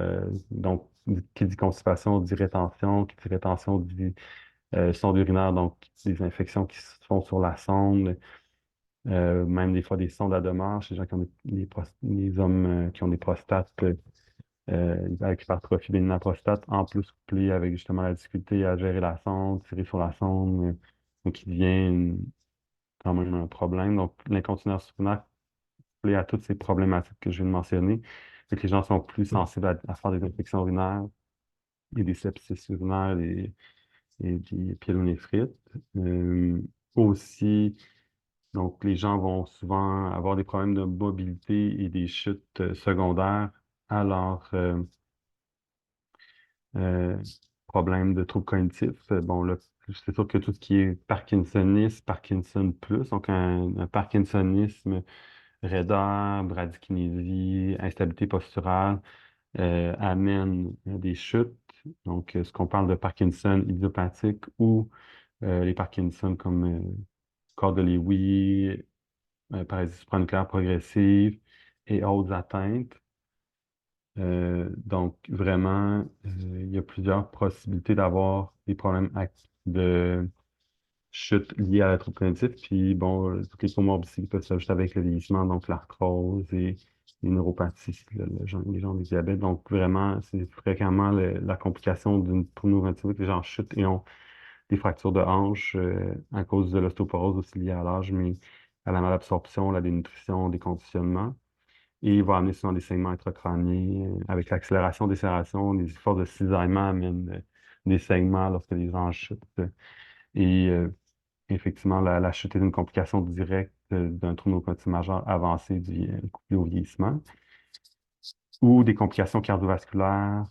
Donc, qui dit constipation dit rétention, qui dit rétention dit sonde urinaire, donc des infections qui se font sur la sonde. Même des fois des sondes à demeure chez les gens qui ont les hommes qui ont des prostates avec hypertrophie bénigne de la prostate, en plus couplé avec justement la difficulté à gérer la sonde, tirer sur la sonde, donc qui devient quand même un problème. Donc, l'incontinence urinaire couplée à toutes ces problématiques que je viens de mentionner, fait que les gens sont plus sensibles à faire des infections urinaires et des sepsis urinaires et des pyélonéphrites. Euh, aussi, donc, les gens vont souvent avoir des problèmes de mobilité et des chutes secondaires à leur euh, problèmes de troubles cognitifs. Bon, là, c'est sûr que tout ce qui est parkinsonisme, Parkinson plus, donc un parkinsonisme raideur, bradykinésie, instabilité posturale, amène des chutes. Donc, ce qu'on parle de Parkinson idiopathique ou les Parkinson comme corps de Lewy, paralysie supranucléaire progressive et autres atteintes. Donc, vraiment, il y a plusieurs possibilités d'avoir des problèmes de chute liés à la trouble cognitif. Puis, toutes les comorbidités qui peuvent s'ajouter avec le vieillissement, donc l'arthrose et les neuropathies, les gens du diabète. Donc, vraiment, c'est fréquemment la complication d'une trouble neurocognitive que les gens chutent et ont des fractures de hanche à cause de l'ostéoporose aussi liée à l'âge, mais à la malabsorption, la dénutrition, des conditionnements. Et il va amener souvent des saignements intracrâniens. Avec l'accélération des serrations, les efforts de cisaillement amènent des saignements lorsque les gens chutent. Et effectivement, la chute est une complication directe d'un trouble neurocognitif majeur avancé couplé au vieillissement ou des complications cardiovasculaires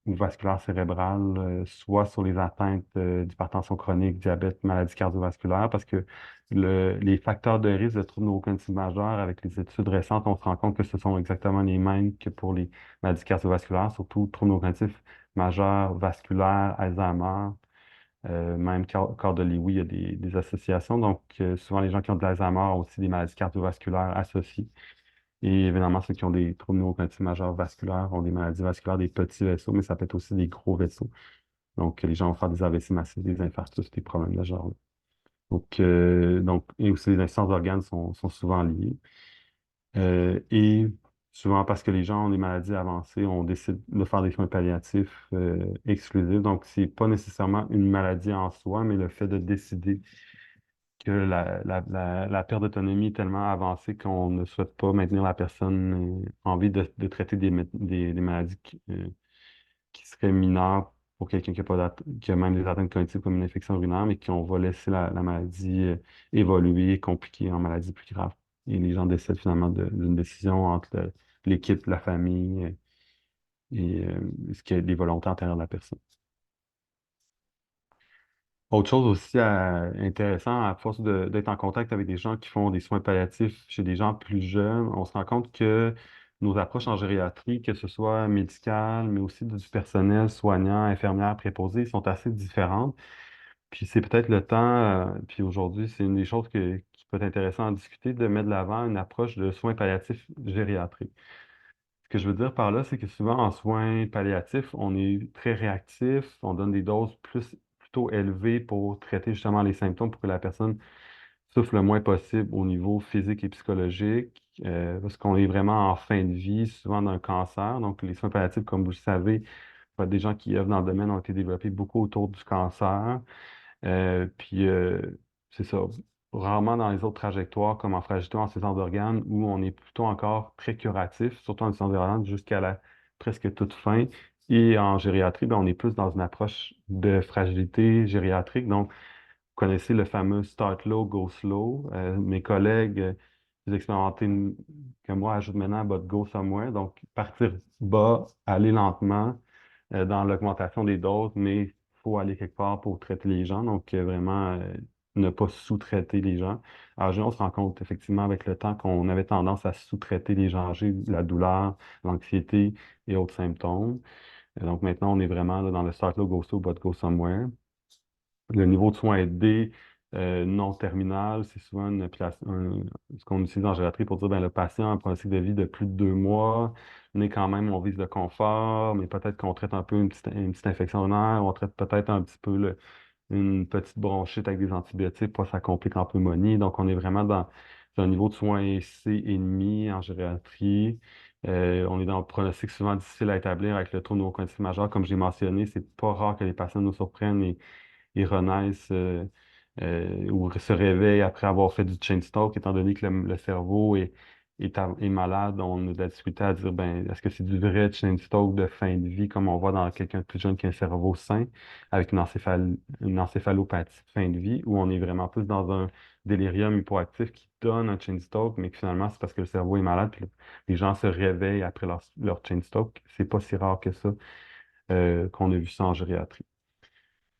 ou vasculaires cérébrales, soit sur les atteintes d'hypertension chronique, diabète, maladie cardiovasculaire, parce que les facteurs de risque de troubles neurocognitifs majeurs, avec les études récentes, on se rend compte que ce sont exactement les mêmes que pour les maladies cardiovasculaires, surtout troubles neurocognitifs majeurs, vasculaires, Alzheimer, même corps de Lewy, il y a des associations. Donc, souvent, les gens qui ont de l'Alzheimer ont aussi des maladies cardiovasculaires associées. Et évidemment, ceux qui ont des troubles neurocognitifs majeurs vasculaires ont des maladies vasculaires des petits vaisseaux, mais ça peut être aussi des gros vaisseaux. Donc, les gens vont faire des AVC massifs, des infarctus, des problèmes de ce genre. Et aussi les insuffisance d'organes sont souvent liées. Et souvent parce que les gens ont des maladies avancées, on décide de faire des soins palliatifs exclusifs. Donc, c'est pas nécessairement une maladie en soi, mais le fait de décider que la perte d'autonomie est tellement avancée qu'on ne souhaite pas maintenir la personne en vie de traiter des maladies qui seraient mineures pour quelqu'un qui a même des atteintes cognitives comme une infection urinaire, mais qu'on va laisser la maladie évoluer, compliquer en maladie plus grave. Et les gens décident finalement d'une décision entre l'équipe, la famille et ce qui est des volontés antérieures de la personne. Autre chose aussi intéressant, à force d'être en contact avec des gens qui font des soins palliatifs chez des gens plus jeunes, on se rend compte que nos approches en gériatrie, que ce soit médicales, mais aussi du personnel soignant, infirmières, préposés, sont assez différentes. Puis c'est peut-être le temps, puis aujourd'hui, c'est une des choses qui peut être intéressant à discuter, de mettre de l'avant une approche de soins palliatifs gériatriques. Ce que je veux dire par là, c'est que souvent en soins palliatifs, on est très réactif, on donne des doses plutôt élevées pour traiter justement les symptômes pour que la personne souffre le moins possible au niveau physique et psychologique, parce qu'on est vraiment en fin de vie, souvent d'un cancer. Donc les soins palliatifs, comme vous le savez, des gens qui œuvrent dans le domaine ont été développés beaucoup autour du cancer. Puis, c'est ça. Rarement dans les autres trajectoires, comme en fragilité ou en cessance d'organes, où on est plutôt encore très curatif, surtout en cessance d'organes, jusqu'à la presque toute fin. Et en gériatrie, ben, on est plus dans une approche de fragilité gériatrique. Donc, vous connaissez le fameux start low, go slow. Mes collègues plus expérimentés que moi ajoutent maintenant but go somewhere. Donc, partir bas, aller lentement dans l'augmentation des doses, mais il faut aller quelque part pour traiter les gens. Donc, vraiment, ne pas sous-traiter les gens. Alors, on se rend compte effectivement avec le temps qu'on avait tendance à sous-traiter les gens âgés, la douleur, l'anxiété et autres symptômes. Donc, maintenant, on est vraiment là, dans le start low, go slow, but go somewhere. Le niveau de soins aidés non terminal, c'est souvent ce qu'on utilise en gériatrie pour dire ben, le patient a un pronostic de vie de plus de 2 mois, mais quand même, on vise le confort, mais peut-être qu'on traite un peu une petite infection urinaire, on traite peut-être un petit peu une petite bronchite avec des antibiotiques, pas ça complique en pneumonie. Donc, on est vraiment dans un niveau de soins C et demi en gériatrie. On est dans un pronostic souvent difficile à établir avec le trouble neurocognitif majeur. Comme j'ai mentionné, c'est pas rare que les patients nous surprennent et ils renaissent ou se réveillent après avoir fait du chain stroke, étant donné que le cerveau est malade. On a de la difficulté à dire, ben, est-ce que c'est du vrai chain stroke de fin de vie, comme on voit dans quelqu'un de plus jeune qui a un cerveau sain, avec une encéphalopathie de fin de vie, ou on est vraiment plus dans un délirium hypoactif qui donne un chain stroke, mais que finalement, c'est parce que le cerveau est malade, puis les gens se réveillent après leur chain stroke. C'est pas si rare que ça qu'on a vu ça en gériatrie.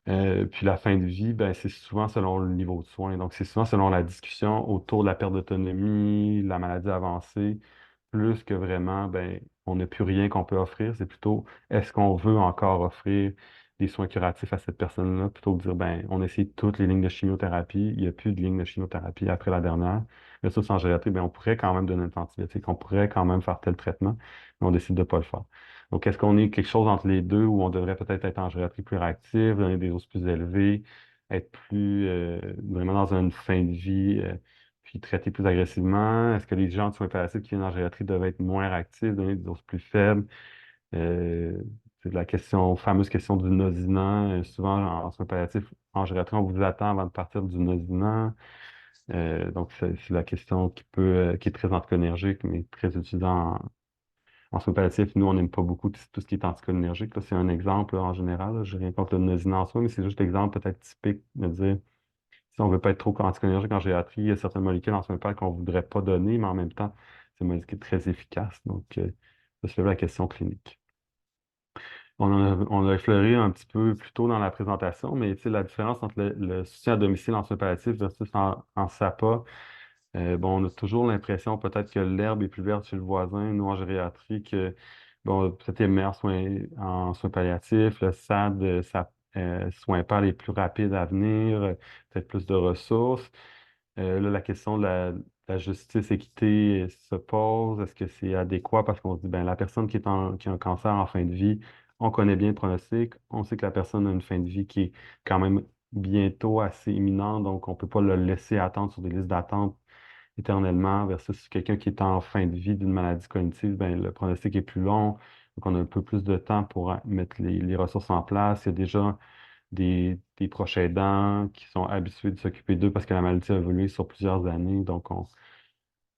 Puis la fin de vie, ben, c'est souvent selon le niveau de soins. Donc, c'est souvent selon la discussion autour de la perte d'autonomie, la maladie avancée, plus que vraiment, ben, on n'a plus rien qu'on peut offrir. C'est plutôt, est-ce qu'on veut encore offrir des soins curatifs à cette personne-là, plutôt que de dire, ben, on essaie toutes les lignes de chimiothérapie, il n'y a plus de lignes de chimiothérapie après la dernière. Mais ça, en gériatrie, ben, on pourrait quand même donner un antibiotique, on pourrait quand même faire tel traitement, mais on décide de ne pas le faire. Donc, est-ce qu'on est quelque chose entre les deux où on devrait peut-être être en gériatrie plus réactive, donner des doses plus élevées, être plus vraiment dans une fin de vie, puis traiter plus agressivement? Est-ce que les gens de soins palliatifs qui viennent en gériatrie doivent être moins réactifs, donner des doses plus faibles? Euh, c'est la fameuse question du nosinant. Souvent, en soins palliatifs, en gériatrie, on vous attend avant de partir du nosinant. Donc, c'est la question qui est très anticholinergique, mais très utilisée en soins palliatifs. Nous, on n'aime pas beaucoup tout ce qui est anticholinergique. Là, c'est un exemple là, en général. Je n'ai rien contre le nosinant en soi, mais c'est juste l'exemple peut-être typique de dire si on ne veut pas être trop anticholinergique en gériatrie, il y a certaines molécules en soins palliatifs qu'on ne voudrait pas donner, mais en même temps, c'est une molécule très efficace. Donc, ça se lève la question clinique. On a effleuré un petit peu plus tôt dans la présentation, mais tu sais, la différence entre le soutien à domicile en soins palliatifs versus en SAPA, bon, on a toujours l'impression peut-être que l'herbe est plus verte chez le voisin, nous en gériatrie, que bon, peut-être les meilleurs soins en soins palliatifs, le SAD, soins pas les plus rapides à venir, peut-être plus de ressources. Là, la question de la justice, équité se pose. Est-ce que c'est adéquat? Parce qu'on se dit, ben, la personne qui a un cancer en fin de vie, on connaît bien le pronostic. On sait que la personne a une fin de vie qui est quand même bientôt assez imminente, donc on ne peut pas le laisser attendre sur des listes d'attente éternellement versus quelqu'un qui est en fin de vie d'une maladie cognitive, ben, le pronostic est plus long, donc on a un peu plus de temps pour mettre les ressources en place. Il y a déjà des proches aidants qui sont habitués de s'occuper d'eux parce que la maladie a évolué sur plusieurs années. Donc,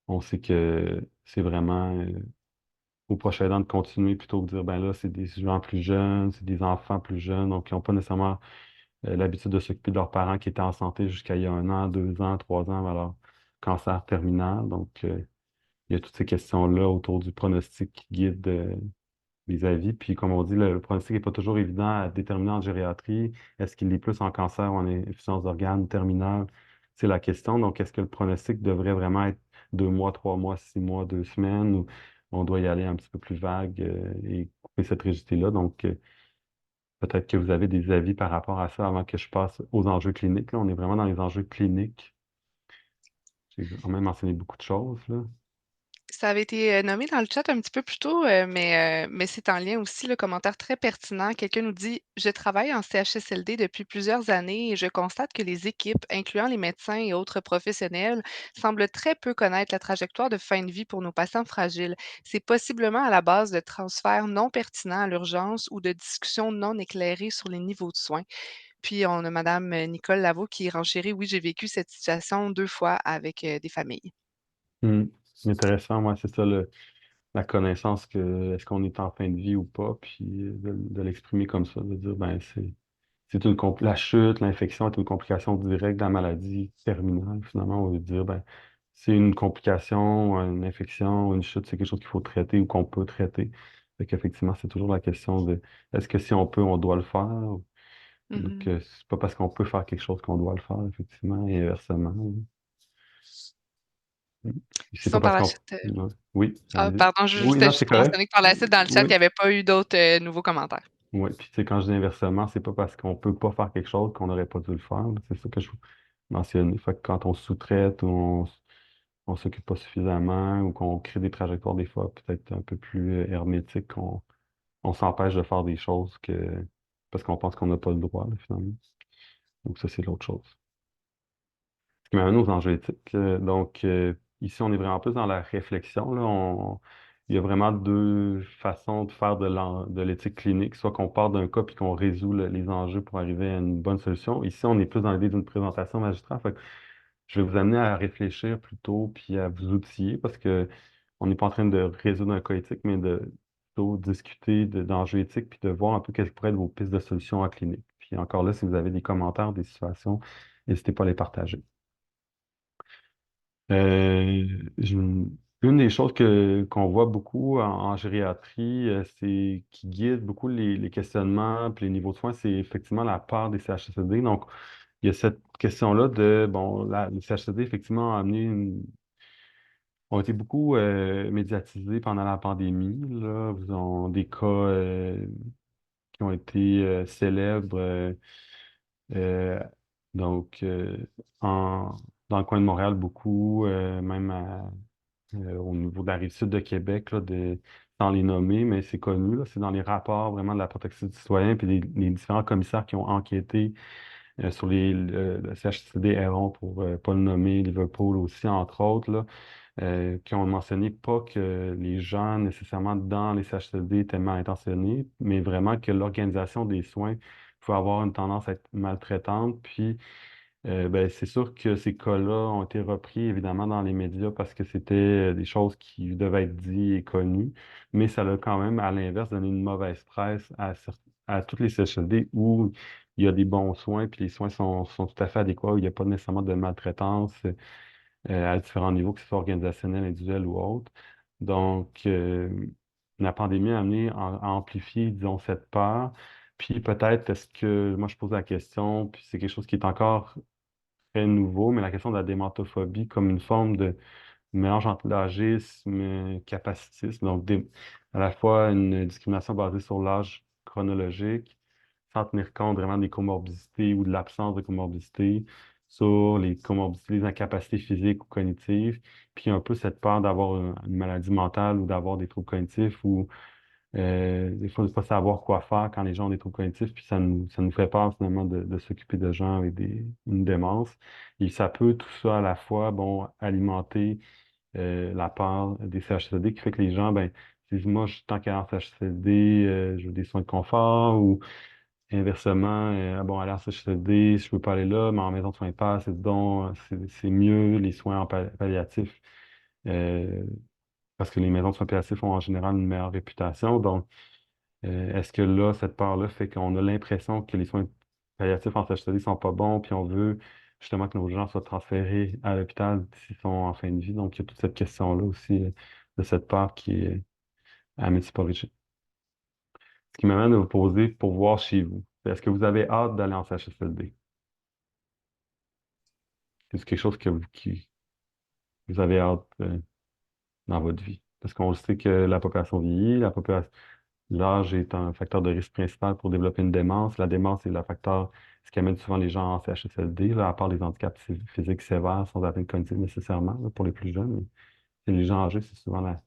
on sait que c'est vraiment aux proches aidants de continuer plutôt que de dire, ben là, c'est des gens plus jeunes, c'est des enfants plus jeunes, donc qui n'ont pas nécessairement l'habitude de s'occuper de leurs parents qui étaient en santé jusqu'à il y a 1 an, 2 ans, 3 ans, alors cancer terminal. Donc, il y a toutes ces questions-là autour du pronostic qui guide les avis. Puis, comme on dit, le pronostic n'est pas toujours évident à déterminer en gériatrie. Est-ce qu'il est plus en cancer ou en insuffisance d'organes terminale? C'est la question. Donc, est-ce que le pronostic devrait vraiment être 2 mois, 3 mois, 6 mois, 2 semaines, ou on doit y aller un petit peu plus vague et couper cette rigidité-là? Donc, peut-être que vous avez des avis par rapport à ça avant que je passe aux enjeux cliniques. Là, on est vraiment dans les enjeux cliniques. J'ai quand même mentionné beaucoup de choses, là. Ça avait été nommé dans le chat un petit peu plus tôt, mais c'est en lien aussi, le commentaire très pertinent. Quelqu'un nous dit: «Je travaille en CHSLD depuis plusieurs années et je constate que les équipes, incluant les médecins et autres professionnels, semblent très peu connaître la trajectoire de fin de vie pour nos patients fragiles. C'est possiblement à la base de transferts non pertinents à l'urgence ou de discussions non éclairées sur les niveaux de soins». Puis on a madame, Nicole Laveau qui renchérit: «Oui, j'ai vécu cette situation 2 fois avec, des familles». Hmm. Intéressant, moi, c'est ça, la connaissance que est-ce qu'on est en fin de vie ou pas, puis de l'exprimer comme ça, de dire, ben, la chute, l'infection est une complication directe de la maladie terminale. Finalement, on veut dire, ben, c'est une complication, une infection, une chute, c'est quelque chose qu'il faut traiter ou qu'on peut traiter. Fait qu'effectivement, c'est toujours la question de est-ce que si on peut, on doit le faire? Donc, Mmh. c'est pas parce qu'on peut faire quelque chose qu'on doit le faire, effectivement, et inversement. Oui. Puis c'est pas Sinon par parce la qu'on. suite, Ouais. Oui, ah allez-y. pardon, je Oui, voulais non, juste c'est correct. mentionner que par la suite dans le chat, il Oui. n'y avait pas eu d'autres, nouveaux commentaires. Oui, puis tu sais, quand je dis inversement, c'est pas parce qu'on peut pas faire quelque chose qu'on n'aurait pas dû le faire. C'est ça que je mentionnais. Fait que quand on sous-traite ou on s'occupe pas suffisamment ou qu'on crée des trajectoires des fois peut-être un peu plus hermétiques, on s'empêche de faire des choses parce qu'on pense qu'on n'a pas le droit, là, finalement. Donc ça, c'est l'autre chose. Ce qui m'amène aux enjeux éthiques. Ici, on est vraiment plus dans la réflexion, là. Il y a vraiment deux façons de faire de l'éthique clinique, soit qu'on part d'un cas puis qu'on résout les enjeux pour arriver à une bonne solution. Ici, on est plus dans l'idée d'une présentation magistrale. Fait que je vais vous amener à réfléchir plutôt puis à vous outiller parce que on n'est pas en train de résoudre un cas éthique, mais de plutôt discuter d'enjeux éthiques puis de voir un peu quelles pourraient être vos pistes de solutions en clinique. Puis encore là, si vous avez des commentaires, des situations, n'hésitez pas à les partager. Euh, je- une des choses qu'on voit beaucoup en gériatrie, c'est qui guide beaucoup les questionnements puis les niveaux de soins, c'est effectivement la part des CHSLD. Donc, il y a cette question-là de, bon, les CHSLD, effectivement, ont été beaucoup médiatisés pendant la pandémie. Là. Ils ont des cas qui ont été célèbres. Euh, donc, en, dans le coin de Montréal, beaucoup, même au niveau de la rive sud de Québec, là, sans les nommer, mais c'est connu, là, c'est dans les rapports vraiment de la protection du citoyen, puis les différents commissaires qui ont enquêté sur le CHCD Héron, pour ne pas le nommer, Liverpool aussi, entre autres, là, qui ont mentionné pas que les gens nécessairement dans les CHCD étaient mal intentionnés, mais vraiment que l'organisation des soins pouvait avoir une tendance à être maltraitante, puis ben, c'est sûr que ces cas-là ont été repris évidemment dans les médias parce que c'était des choses qui devaient être dites et connues, mais ça a quand même, à l'inverse, donné une mauvaise presse à toutes les CHSLD où il y a des bons soins, puis les soins sont tout à fait adéquats, où il n'y a pas nécessairement de maltraitance à différents niveaux, que ce soit organisationnel, individuel ou autre. Donc, la pandémie a amené à amplifier, disons, cette peur. Puis peut-être, est-ce que, moi je pose la question, puis c'est quelque chose qui est encore très nouveau, mais la question de la démontophobie comme une forme de mélange entre l'âgisme et capacitisme, donc à la fois une discrimination basée sur l'âge chronologique, sans tenir compte vraiment des comorbidités ou de l'absence de comorbidités, sur les comorbidités, les incapacités physiques ou cognitives, puis un peu cette peur d'avoir une maladie mentale ou d'avoir des troubles cognitifs ou des fois, de ne pas savoir quoi faire quand les gens ont des troubles cognitifs, puis ça nous fait peur finalement de s'occuper de gens avec une démence. Et ça peut tout ça à la fois, bon, alimenter la peur des CHSLD qui fait que les gens, ben, disent, moi, tant qu'à en CHSLD, je veux des soins de confort, ou inversement, ah bon, aller en CHSLD, je peux pas aller là, mais en maison de soins de passe, c'est mieux, les soins en palliatifs. euh, Parce que les maisons de soins palliatifs ont en général une meilleure réputation. Donc, est-ce que là, cette part-là fait qu'on a l'impression que les soins palliatifs en CHSLD sont pas bons, puis on veut justement que nos gens soient transférés à l'hôpital s'ils sont en fin de vie. Donc, il y a toute cette question-là aussi de cette part qui est à médecine. Ce qui m'amène à vous poser pour voir chez vous. Est-ce que vous avez hâte d'aller en CHSLD? C'est quelque chose qui vous avez hâte dans votre vie? Parce qu'on sait que la population vieillit, l'âge est un facteur de risque principal pour développer une démence. La démence est ce qui amène souvent les gens en CHSLD, là, à part les handicaps physiques sévères sans atteinte cognitive nécessairement, là, pour les plus jeunes. c'est les gens âgés, c'est souvent la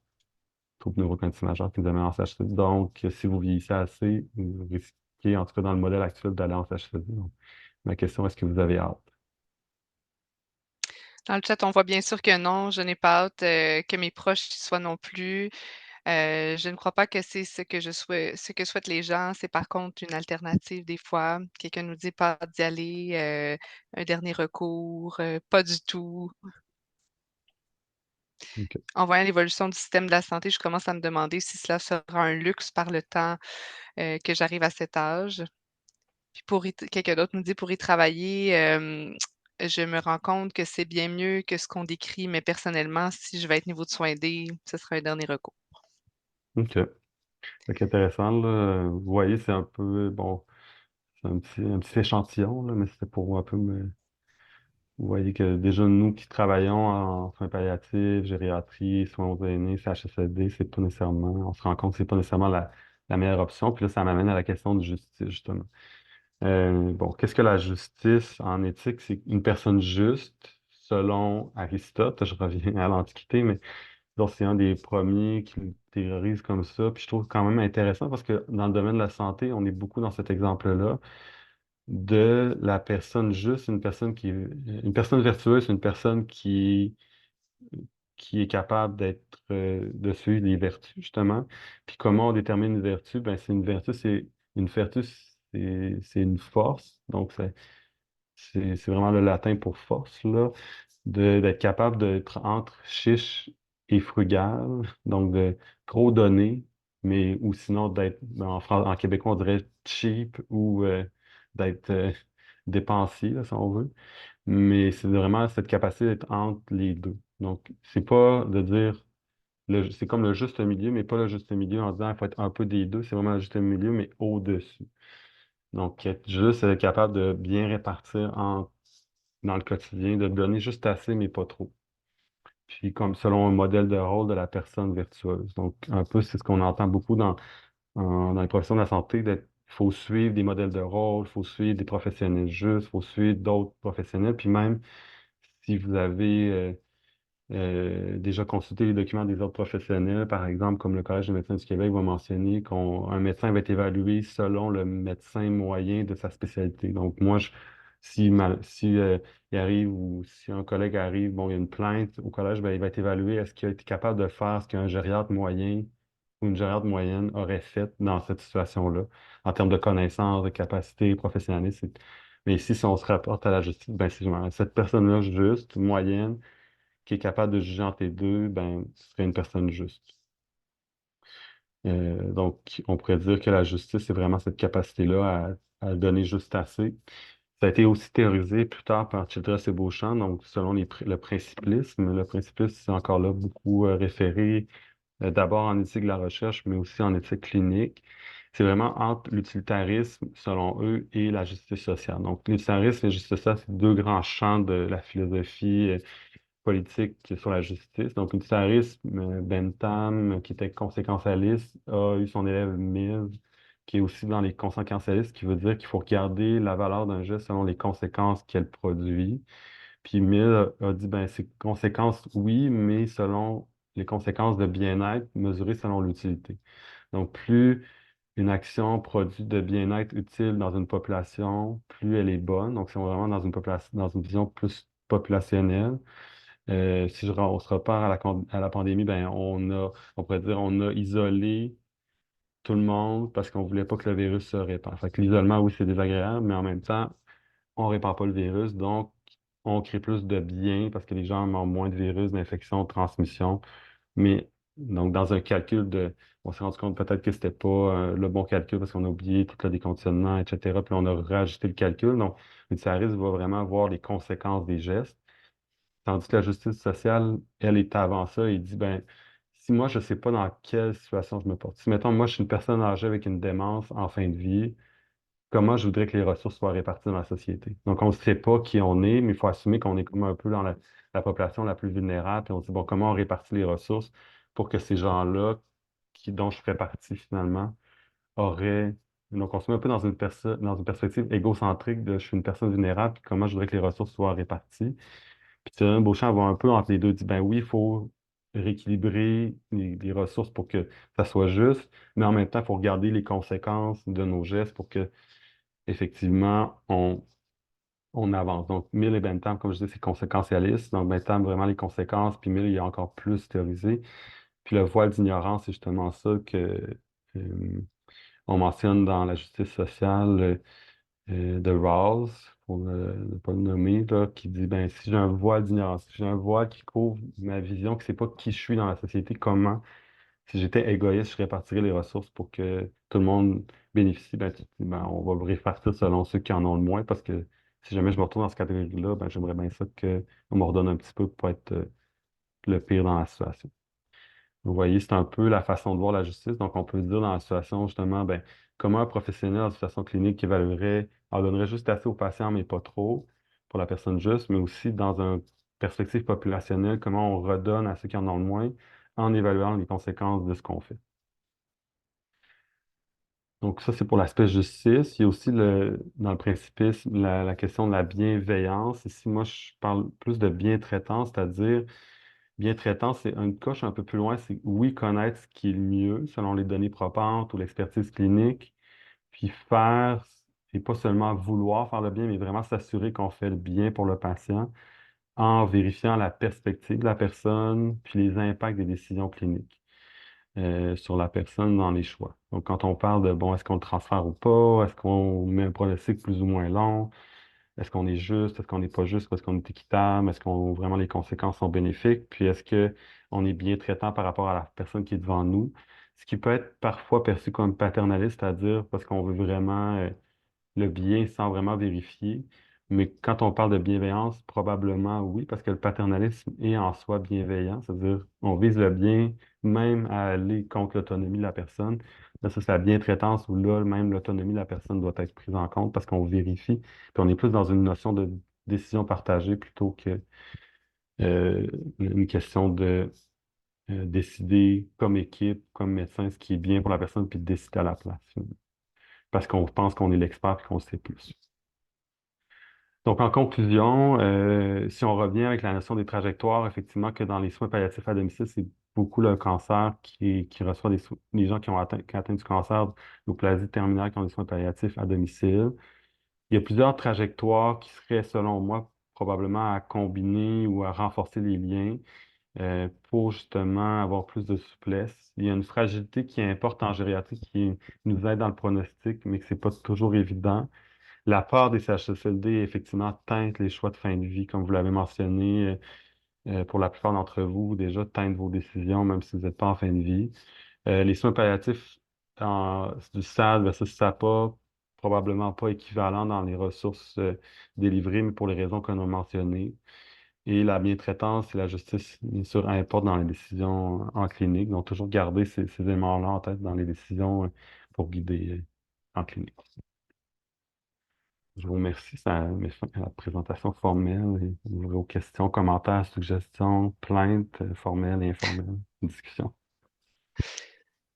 trouble neurocognitive majeure qui nous amène en CHSLD. Donc, si vous vieillissez assez, vous risquez, en tout cas dans le modèle actuel, d'aller en CHSLD. Donc, ma question, est-ce que vous avez hâte? Dans le chat, on voit bien sûr que non, je n'ai pas hâte, que mes proches y soient non plus. Je ne crois pas que c'est ce que souhaitent les gens. C'est par contre une alternative des fois. Quelqu'un nous dit: «Pas hâte d'y aller», un dernier recours, pas du tout. OK. En voyant l'évolution du système de la santé, je commence à me demander si cela sera un luxe par le temps, que j'arrive à cet âge. Puis pour y quelqu'un d'autre nous dit: «Pour y travailler, je me rends compte que c'est bien mieux que ce qu'on décrit, mais personnellement, si je vais être niveau de soins aidés, ce sera un dernier recours». OK. Fait qu'intéressant, là. Vous voyez, c'est un peu, bon, c'est un petit échantillon, là, mais c'était pour un peu me. Vous voyez que déjà, nous qui travaillons en soins palliatifs, gériatrie, soins aux aînés, CHSLD, c'est pas nécessairement, on se rend compte que c'est pas nécessairement la meilleure option. Puis là, ça m'amène à la question de justice, justement. Bon, qu'est-ce que la justice en éthique? C'est une personne juste, selon Aristote. Je reviens à l'Antiquité, mais donc, c'est un des premiers qui le théorise comme ça. Puis je trouve quand même intéressant parce que dans le domaine de la santé, on est beaucoup dans cet exemple-là de la personne juste, une personne vertueuse, une personne qui est capable de suivre les vertus, justement. Puis comment on détermine une vertu? Ben, une vertu, c'est une force. Donc, c'est vraiment le latin pour force, là, d'être capable d'être entre chiche et frugal, donc de trop donner, mais ou sinon d'être, en québécois, on dirait cheap ou d'être dépensier, là, si on veut. Mais c'est vraiment cette capacité d'être entre les deux. Donc, c'est pas de dire, c'est comme le juste milieu, mais pas le juste milieu en disant il faut être un peu des deux, c'est vraiment le juste milieu, mais au-dessus. Donc, être juste capable de bien répartir dans le quotidien, de donner juste assez, mais pas trop. Puis comme selon un modèle de rôle de la personne vertueuse. Donc, un peu, c'est ce qu'on entend beaucoup dans les professions de la santé, il faut suivre des modèles de rôle, il faut suivre des professionnels justes, il faut suivre d'autres professionnels. Puis même si vous avez déjà consulté les documents des autres professionnels, par exemple, comme le Collège des médecins du Québec va mentionner qu'un médecin va être évalué selon le médecin moyen de sa spécialité. Donc, moi, si il arrive ou si un collègue arrive, bon, il y a une plainte au collège, ben, il va être évalué. Est-ce qu'il a été capable de faire ce qu'un gériatre moyen ou une gériatre moyenne aurait fait dans cette situation-là, en termes de connaissances, de capacité, professionnalisme. Mais ici, si on se rapporte à la justice, ben, c'est cette personne-là juste, moyenne, qui est capable de juger entre les deux, ben, ce serait une personne juste. Donc, on pourrait dire que la justice, c'est vraiment cette capacité-là à donner juste assez. Ça a été aussi théorisé plus tard par Childress et Beauchamp, donc selon le principlisme. Le principlisme, c'est encore là beaucoup référé d'abord en éthique de la recherche, mais aussi en éthique clinique. C'est vraiment entre l'utilitarisme, selon eux, et la justice sociale. Donc, l'utilitarisme et la justice sociale, c'est deux grands champs de la philosophie politique sur la justice. Donc, l'utilitarisme, Bentham, qui était conséquentialiste, a eu son élève Mill, qui est aussi dans les conséquentialistes, qui veut dire qu'il faut regarder la valeur d'un geste selon les conséquences qu'elle produit. Puis Mill a dit, ben, ces conséquences, oui, mais selon les conséquences de bien-être mesurées selon l'utilité. Donc, plus une action produit de bien-être utile dans une population, plus elle est bonne. Donc, si on est vraiment dans une population, dans une vision plus populationnelle, si on se repart à la pandémie, ben on pourrait dire, on a isolé tout le monde parce qu'on voulait pas que le virus se répande. Fait que l'isolement, oui, c'est désagréable, mais en même temps, on répand pas le virus, donc on crée plus de biens parce que les gens ont moins de virus, d'infection, de transmission. Mais donc, dans un calcul on s'est rendu compte peut-être que c'était pas le bon calcul parce qu'on a oublié tout le déconditionnement, etc. Puis on a rajouté le calcul. Donc, l'utilitariste va vraiment voir les conséquences des gestes. Tandis que la justice sociale, elle est avant ça et dit, ben, si moi, je ne sais pas dans quelle situation je me porte, si, mettons, moi, je suis une personne âgée avec une démence en fin de vie, comment je voudrais que les ressources soient réparties dans la société? Donc, on ne sait pas qui on est, mais il faut assumer qu'on est comme un peu dans la population la plus vulnérable, puis on se dit, bon, comment on répartit les ressources pour que ces gens-là, dont je ferais partie finalement, auraient. Donc, on se met un peu dans une perspective égocentrique de je suis une personne vulnérable, puis comment je voudrais que les ressources soient réparties. Puis Thierry Beauchamp va un peu entre les deux, dit ben oui, il faut rééquilibrer les ressources pour que ça soit juste, mais en même temps, il faut regarder les conséquences de nos gestes pour que, effectivement, on avance. Donc, 1000 et Bentham, comme je dis, c'est conséquentialiste. Donc, Bentham, vraiment les conséquences, puis 1000, il y a encore plus théorisé. Puis le voile d'ignorance, c'est justement ça que on mentionne dans la justice sociale de Rawls, pour ne pas le nommer, là, qui dit, ben, si j'ai un voile d'ignorance, si j'ai un voile qui couvre ma vision, que c'est pas qui je suis dans la société, comment, si j'étais égoïste, je répartirais les ressources pour que tout le monde bénéficie, ben, tu dis, ben, on va répartir selon ceux qui en ont le moins, parce que si jamais je me retrouve dans cette catégorie-là, ben, j'aimerais bien ça qu'on me redonne un petit peu pour pas être le pire dans la situation. Vous voyez, c'est un peu la façon de voir la justice. Donc, on peut dire dans la situation, justement, ben, comment un professionnel en situation clinique évaluerait, en donnerait juste assez au patient, mais pas trop pour la personne juste, mais aussi dans une perspective populationnelle, comment on redonne à ceux qui en ont le moins en évaluant les conséquences de ce qu'on fait. Donc, ça, c'est pour l'aspect justice. Il y a aussi dans le principisme la question de la bienveillance. Ici, moi, je parle plus de bien-traitance, c'est-à-dire bien traitant, c'est une coche un peu plus loin, c'est oui, connaître ce qui est le mieux selon les données probantes ou l'expertise clinique, puis faire, et pas seulement vouloir faire le bien, mais vraiment s'assurer qu'on fait le bien pour le patient en vérifiant la perspective de la personne, puis les impacts des décisions cliniques sur la personne dans les choix. Donc, quand on parle de, bon, est-ce qu'on le transfère ou pas, est-ce qu'on met un pronostic plus ou moins long, est-ce qu'on est juste? Est-ce qu'on n'est pas juste? Est-ce qu'on est équitable? Est-ce qu'on vraiment les conséquences sont bénéfiques? Puis est-ce que on est bien traitant par rapport à la personne qui est devant nous? Ce qui peut être parfois perçu comme paternaliste, c'est-à-dire parce qu'on veut vraiment le bien sans vraiment vérifier. Mais quand on parle de bienveillance, probablement oui, parce que le paternalisme est en soi bienveillant, c'est-à-dire on vise le bien même à aller contre l'autonomie de la personne. Là, ça, c'est la bientraitance où là, même l'autonomie de la personne doit être prise en compte parce qu'on vérifie. Puis on est plus dans une notion de décision partagée plutôt que euh, une question de décider comme équipe, comme médecin, ce qui est bien pour la personne, puis de décider à la place. Parce qu'on pense qu'on est l'expert et qu'on sait plus. Donc, en conclusion, si on revient avec la notion des trajectoires, effectivement, que dans les soins palliatifs à domicile, c'est beaucoup le cancer qui reçoit les gens qui ont atteint du cancer ou plasie terminale qui ont des soins palliatifs à domicile. Il y a plusieurs trajectoires qui seraient, selon moi, probablement à combiner ou à renforcer les liens pour justement avoir plus de souplesse. Il y a une fragilité qui importe en gériatrie qui nous aide dans le pronostic, mais que c'est pas toujours évident. La part des CHSLD, effectivement, teinte les choix de fin de vie, comme vous l'avez mentionné, pour la plupart d'entre vous, déjà, teinte vos décisions, même si vous n'êtes pas en fin de vie. Les soins palliatifs du SAD versus SAPA, probablement pas équivalent dans les ressources délivrées, mais pour les raisons qu'on a mentionnées. Et la bientraitance et la justice, bien sûr, importent dans les décisions en clinique. Donc, toujours garder ces éléments-là en tête dans les décisions pour guider en clinique. Je vous remercie. Ça met fin à la présentation formelle et ouvrir aux questions, commentaires, suggestions, plaintes formelles et informelles, discussions.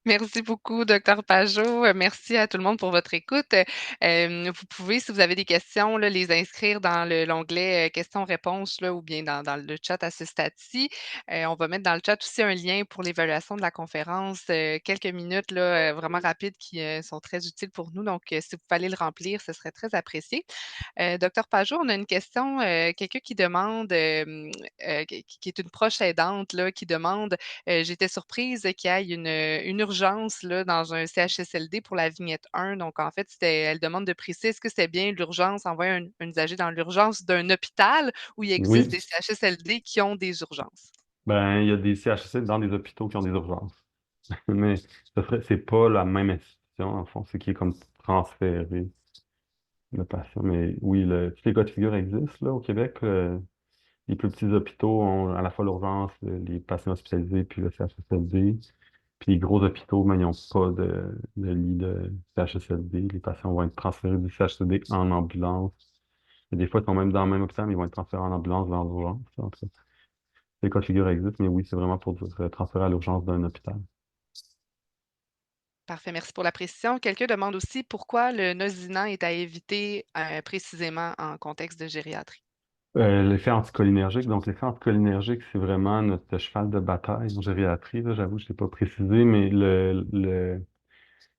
Merci beaucoup, docteur Pajot. Merci à tout le monde pour votre écoute. Vous pouvez, si vous avez des questions, là, les inscrire dans l'onglet questions-réponses là, ou bien dans le chat à ce stade-ci. On va mettre dans le chat aussi un lien pour l'évaluation de la conférence, quelques minutes là, vraiment rapides qui sont très utiles pour nous. Donc, si vous pouvez aller le remplir, ce serait très apprécié. Docteur Pajot, on a une question, quelqu'un qui demande, qui est une proche aidante, là, qui demande j'étais surprise qu'il y ait une urgence là, dans un CHSLD pour la vignette 1. Donc, en fait, elle demande de préciser est-ce que c'est bien l'urgence, envoyer un usager dans l'urgence d'un hôpital ou il existe Oui, des CHSLD qui ont des urgences? ben, il y a des CHC dans des hôpitaux qui ont des urgences. Mais c'est pas la même institution, en fond, c'est qui est comme transféré le patient. Mais oui, tous les cas de figure existent là, au Québec. Les plus petits hôpitaux ont à la fois l'urgence, les patients hospitalisés, puis le CHSLD. Puis les gros hôpitaux, mais ils n'ont pas de lit de CHSLD. Les patients vont être transférés du CHSLD en ambulance. Et des fois, ils sont même dans le même hôpital, mais ils vont être transférés en ambulance vers l'urgence. En tout cas, les cas de figure existent, mais oui, c'est vraiment pour transférer à l'urgence d'un hôpital. Parfait, merci pour la précision. Quelqu'un demande aussi pourquoi le nosinant est à éviter précisément en contexte de gériatrie. L'effet anticholinergique. Donc, l'effet anticholinergique, c'est vraiment notre cheval de bataille en gériatrie. Là, j'avoue, je ne l'ai pas précisé, mais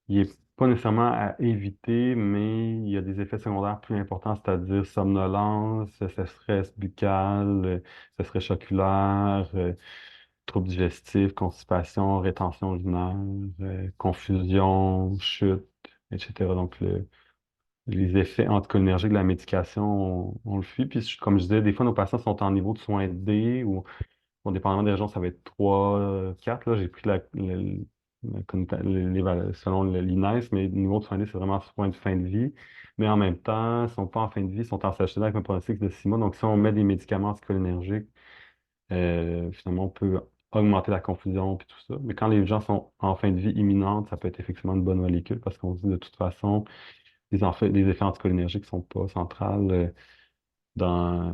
il est pas nécessairement à éviter, mais il y a des effets secondaires plus importants, c'est-à-dire somnolence, stress buccal, stress oculaire, troubles digestifs, constipation, rétention urinaire, confusion, chute, etc. Donc, les effets anticholinergiques de la médication, on le fuit. Puis, comme je disais, des fois, nos patients sont en niveau de soins D ou, bon, dépendamment des régions, ça va être 3 4. Là, j'ai pris selon l'INES, mais le niveau de soins D, c'est vraiment soins de fin de vie. Mais en même temps, ils ne sont pas en fin de vie, ils sont en sachant avec un pronostic de 6 mois. Donc, si on met des médicaments anticholinergiques, finalement, on peut augmenter la confusion puis tout ça. Mais quand les gens sont en fin de vie imminente, ça peut être effectivement une bonne molécule parce qu'on se dit de toute façon, les effets anticholinergiques ne sont pas centrales dans,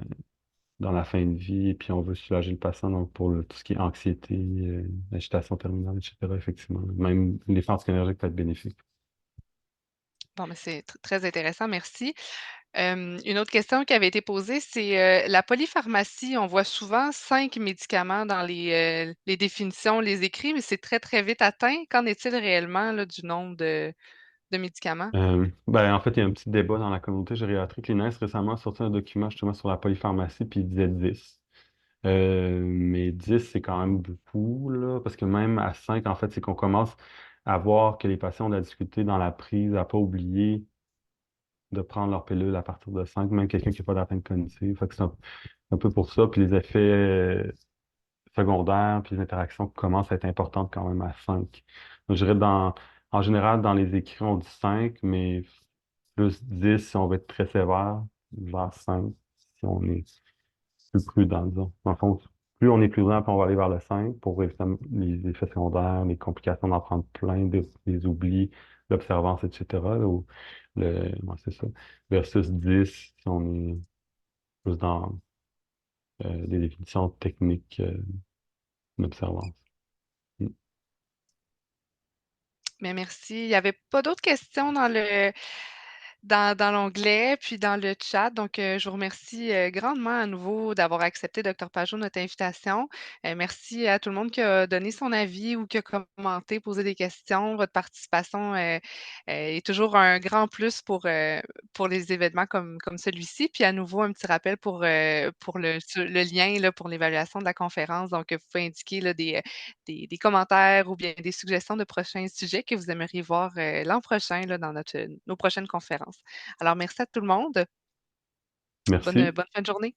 dans la fin de vie, et puis on veut soulager le patient donc pour tout ce qui est anxiété, agitation terminale, etc. Effectivement, même l'effet anticholinergique peut être bénéfique. Bon, mais c'est très intéressant, merci. Une autre question qui avait été posée, c'est, la polypharmacie. On voit souvent 5 médicaments dans les définitions, les écrits, mais c'est très, très vite atteint. Qu'en est-il réellement là, du nombre de médicaments? Ben, en fait, il y a un petit débat dans la communauté gériatrique. L'INES récemment a sorti un document justement sur la polypharmacie, puis il disait 10. Mais 10, c'est quand même beaucoup, là, parce que même à 5, en fait, c'est qu'on commence à voir que les patients ont de la difficulté dans la prise, à pas oublier de prendre leur pilule à partir de 5, même quelqu'un qui n'a pas d'atteinte cognitive. Fait que c'est un peu pour ça. Puis les effets secondaires, puis les interactions commencent à être importantes quand même à 5. Donc, je dirais en général, dans les écrits, on dit 5, mais plus 10 si on veut être très sévère, vers 5 si on est plus prudent, disons. Dans le fond, plus on est prudent, plus on va aller vers le 5 pour éviter les effets secondaires, les complications d'en prendre plein, des oublis, l'observance, etc. Là, ouais, c'est ça. Versus 10 si on est plus dans des définitions techniques d'observance. Mm. Mais merci. Il n'y avait pas d'autres questions dans l'onglet, puis dans le chat. Donc, je vous remercie, grandement à nouveau d'avoir accepté, docteur Pajot, notre invitation. Merci à tout le monde qui a donné son avis ou qui a commenté, posé des questions. Votre participation, est toujours un grand plus pour les événements comme celui-ci. Puis à nouveau, un petit rappel pour le lien là, pour l'évaluation de la conférence. Donc, vous pouvez indiquer là, des commentaires ou bien des suggestions de prochains sujets que vous aimeriez voir, l'an prochain là, dans nos prochaines conférences. Alors merci à tout le monde. Merci. Bonne fin de journée.